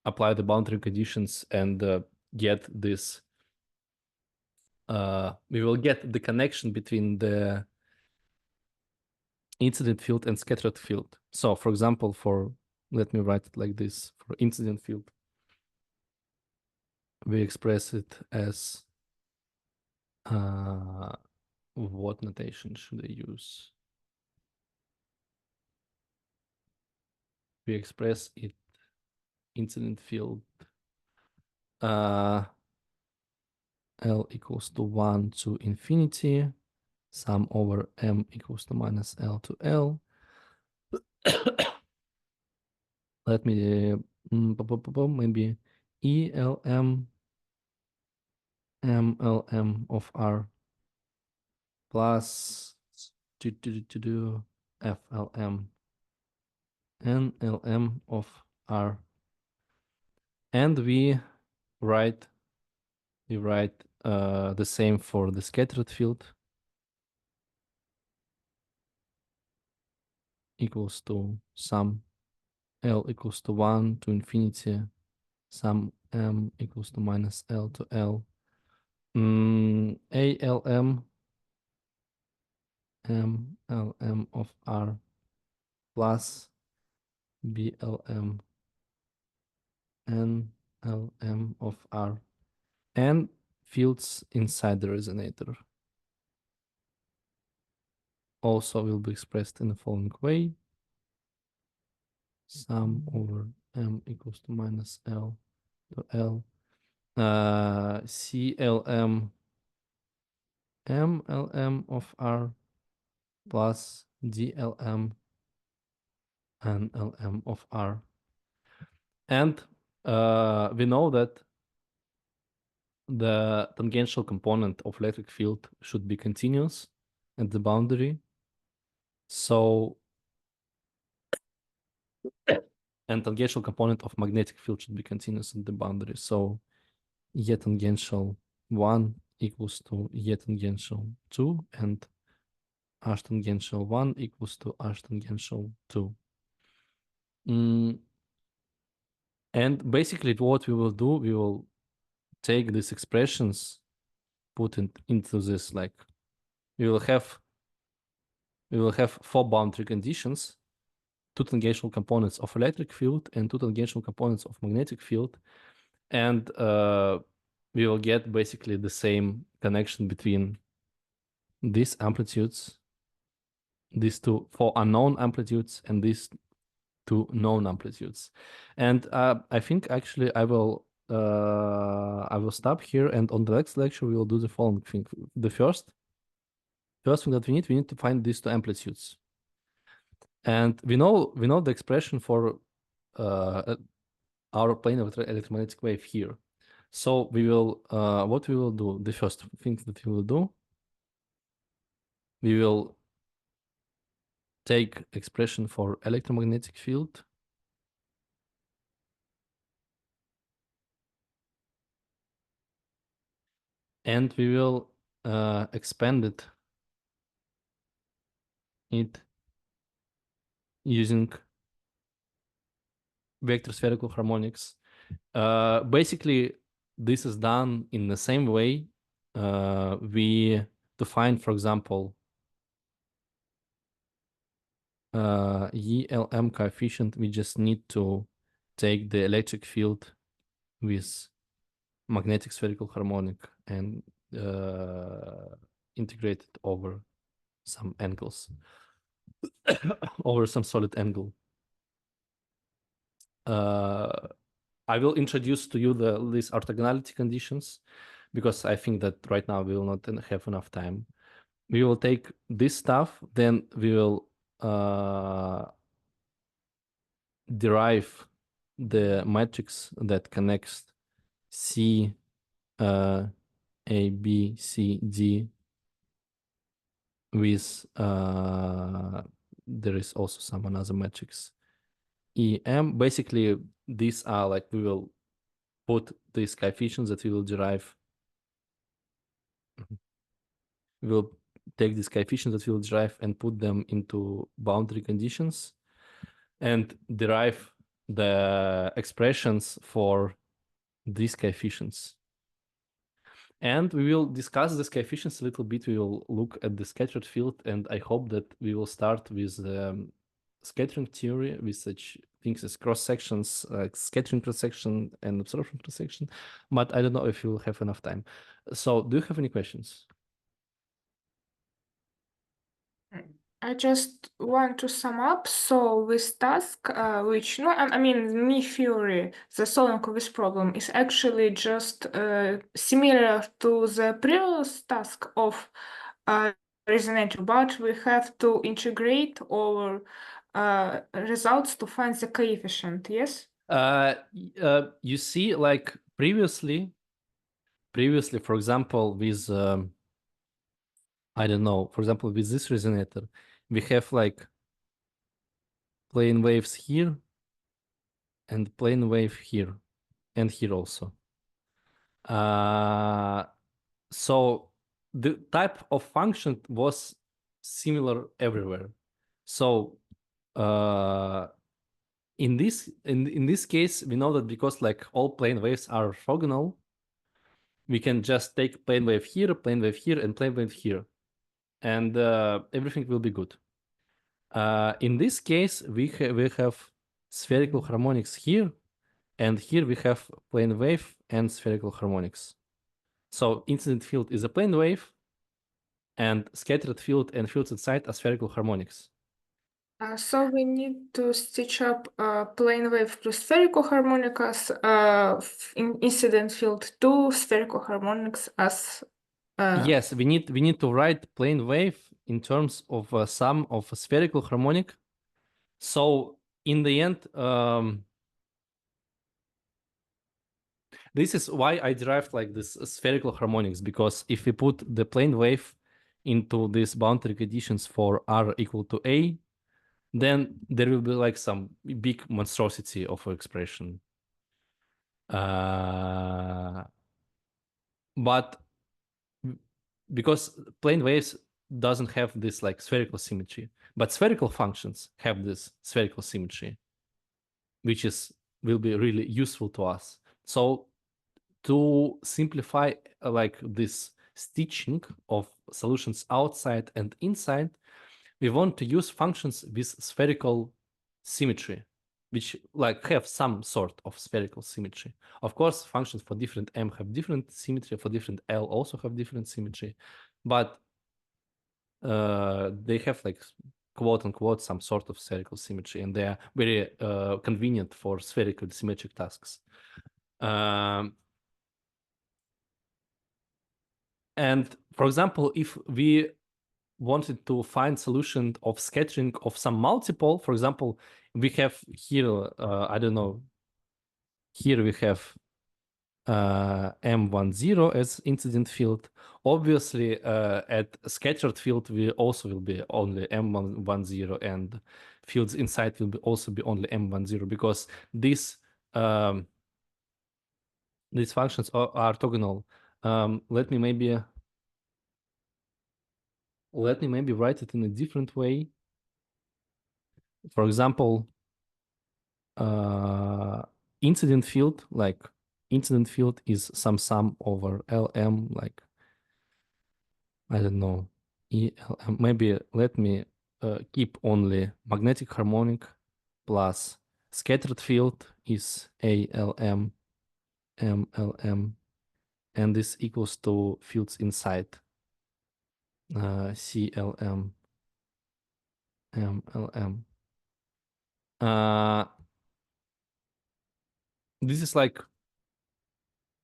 apply the boundary conditions and get this. We will get the connection between the incident field and scattered field. So, for example, let me write it like this: for incident field, we express it as what notation should I use? We express it incident field L equals to 1 to infinity, sum over M equals to minus L to L. let me maybe ELM MLM of R plus FLM NLM of R, and we write the same for the scattered field equals to sum L equals to 1 to infinity, sum M equals to minus L to L. ALM MLM of R plus BLM NLM of R, and fields inside the resonator also will be expressed in the following way: sum over M equals to minus L to L, CLM MLM of R plus DLM NLM of R. And we know that the tangential component of electric field should be continuous at the boundary. So, and tangential component of magnetic field should be continuous at the boundary. So E tangential 1 equals to E tangential 2, and H tangential 1 equals to H tangential 2. And basically what we will do, we will take these expressions, put it into this, like we will have 4 boundary conditions, 2 tangential components of electric field and 2 tangential components of magnetic field, and we will get basically the same connection between these amplitudes, these 4 unknown amplitudes, and these 2 known amplitudes. And I think actually I will stop here, and on the next lecture we will do the following thing. The first thing that we need to find these 2 amplitudes, and we know the expression for our plane of electromagnetic wave here. So we will what we will do, the first thing that we will do, we will take expression for electromagnetic field and we will expand it using vector spherical harmonics. Basically, this is done in the same way we define, for example, ELM coefficient. We just need to take the electric field with magnetic spherical harmonic and integrate it over some angles, over some solid angle. I will introduce to you these orthogonality conditions, because I think that right now we will not have enough time. We will take this stuff, then we will derive the matrix that connects C, A, B, C, D with there is also some another matrix E, M. Basically, these are like, we will put these coefficients that we will derive. We will take these coefficients that we will derive and put them into boundary conditions and derive the expressions for these coefficients. And we will discuss these coefficients a little bit. We will look at the scattered field, and I hope that we will start with scattering theory with such things as cross sections, scattering cross section and absorption cross section. But I don't know if you will have enough time. So, do you have any questions? I just want to sum up. So this task, which I mean, me theory, the solving of this problem is actually just similar to the previous task of resonator, but we have to integrate over results to find the coefficient, yes? You see, like previously, for example, with I don't know, for example, with this resonator, we have like plane waves here and plane wave here and here also. So the type of function was similar everywhere. So in this case, we know that because like all plane waves are orthogonal, we can just take plane wave here, and plane wave here, and everything will be good. In this case, we have spherical harmonics here, and here we have plane wave and spherical harmonics. So incident field is a plane wave, and scattered field and fields inside are spherical harmonics. So we need to stitch up plane wave plus spherical harmonicas in incident field to spherical harmonics as. Yes, we need to write plane wave in terms of sum of a spherical harmonic. So in the end, this is why I derived like this spherical harmonics, because if we put the plane wave into these boundary conditions for r equal to a, then there will be like some big monstrosity of expression. But because plane waves doesn't have this like spherical symmetry, but spherical functions have this spherical symmetry, which will be really useful to us. So to simplify like this stitching of solutions outside and inside, we want to use functions with spherical symmetry, which like have some sort of spherical symmetry. Of course, functions for different m have different symmetry, for different l also have different symmetry, but they have like quote unquote some sort of spherical symmetry, and they are very convenient for spherical symmetric tasks. And for example, if we wanted to find solution of scattering of some multiple, for example, we have here, I don't know, here we have M10 as incident field. Obviously, at scattered field, we also will be only M10, and fields inside will also be only M10, because these functions are orthogonal. Let me maybe write it in a different way. For example, incident field is some sum over Lm, like, I don't know, ELM. Maybe let me keep only magnetic harmonic plus scattered field is ALM, MLM, and this equals to fields inside CLM, MLM. This is like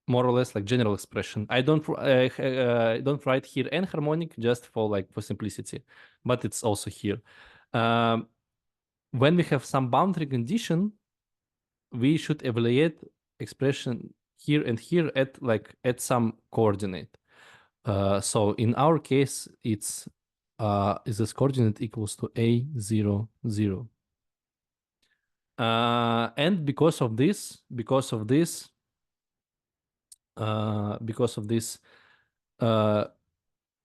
more or less like general expression. I don't write here n harmonic just for simplicity, but it's also here. When we have some boundary condition, we should evaluate expression here and here at some coordinate. So in our case, it's is this coordinate equals to a0, 0. And because of this,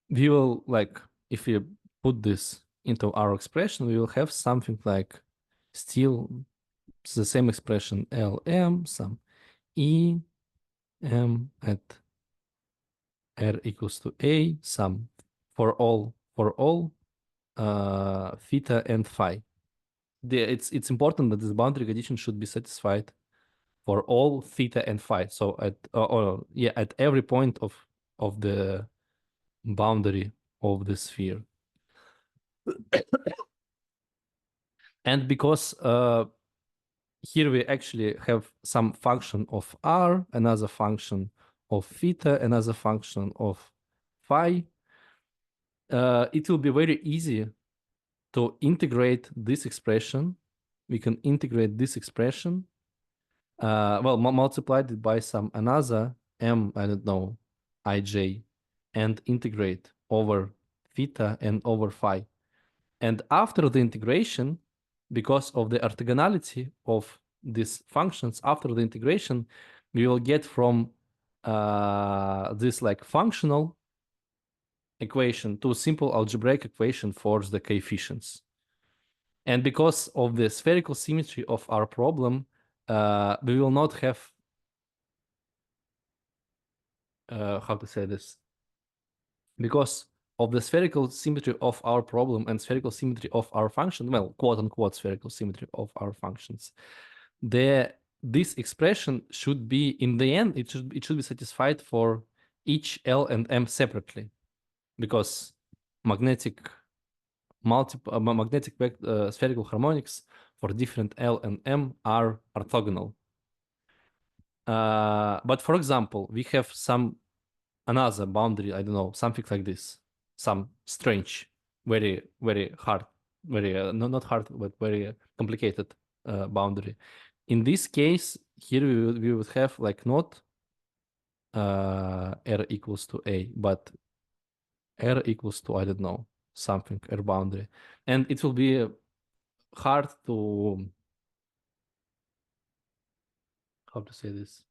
we will, like, if we put this into our expression, we will have something like still the same expression Lm some E m at r equals to a sum for all theta and phi. It's important that this boundary condition should be satisfied for all theta and phi. So at every point of the boundary of the sphere. And because here we actually have some function of r, another function of theta, another function of phi, it will be very easy to integrate this expression, we can integrate this expression, well, multiplied it by some another m, I don't know, ij, and integrate over theta and over phi. And after the integration, because of the orthogonality of these functions, after the integration, we will get from this like functional equation to a simple algebraic equation for the coefficients. And because of the spherical symmetry of our problem, we will not have, how to say this? Because of the spherical symmetry of our problem and spherical symmetry of our function, well, quote unquote spherical symmetry of our functions, this expression should be, in the end, it should be satisfied for each L and M separately, because magnetic spherical harmonics for different L and M are orthogonal. But for example, we have another boundary, I don't know, something like this, some strange, very, very hard, very, not hard, but very complicated boundary. In this case, here we would have like not R equals to A, but R equals to, I don't know, something, R boundary. And it will be hard to, how to say this?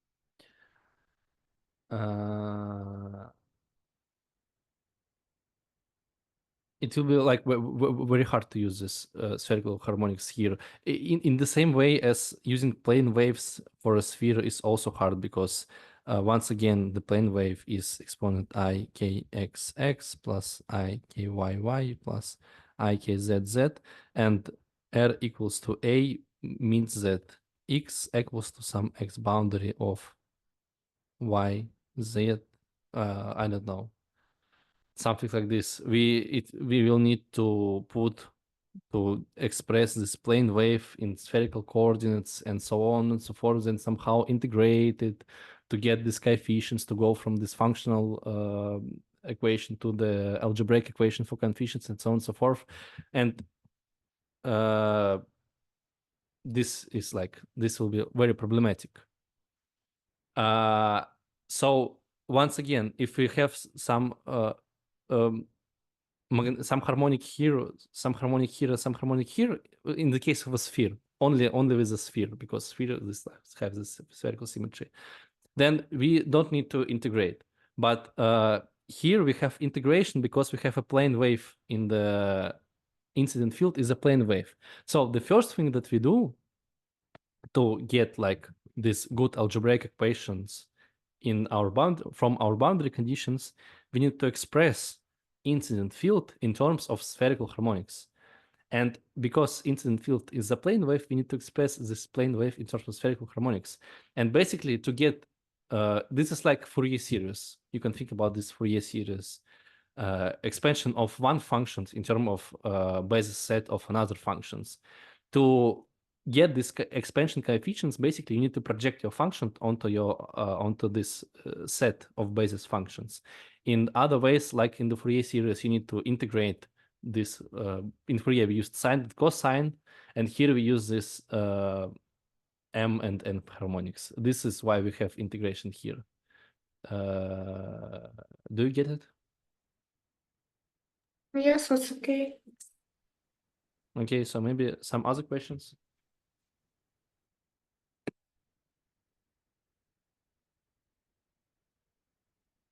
It will be like very hard to use this spherical harmonics here. In the same way as using plane waves for a sphere is also hard, because once again, the plane wave is exponent ikxx plus ikyy plus ikzz, and R equals to A means that x equals to some x boundary of y, z, I don't know, something like this. We will need to express this plane wave in spherical coordinates and so on and so forth, and somehow integrate it to get these coefficients to go from this functional equation to the algebraic equation for coefficients and so on and so forth. And this will be very problematic. So once again, if we have some harmonic here, some harmonic here, some harmonic here, in the case of a sphere, only with a sphere, because sphere have this spherical symmetry, then we don't need to integrate. But here we have integration because we have a plane wave in the incident field is a plane wave. So the first thing that we do to get like these good algebraic equations in our from our boundary conditions, we need to express incident field in terms of spherical harmonics. And because incident field is a plane wave, we need to express this plane wave in terms of spherical harmonics. And basically to get, this is like Fourier series. You can think about this Fourier series expansion of one function in terms of basis set of another functions. To get this expansion coefficients, basically you need to project your function onto this set of basis functions. In other ways, like in the Fourier series, you need to integrate this. In Fourier, we used sine and cosine, and here we use this m and n harmonics. This is why we have integration here. Do you get it? Yes, it's okay. Okay, so maybe some other questions?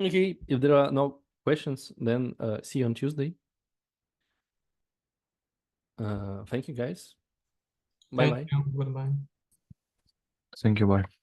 Okay, if there are no questions, then see you on Tuesday. Thank you, guys. Bye-bye. Thank you. Goodbye. Thank you, bye.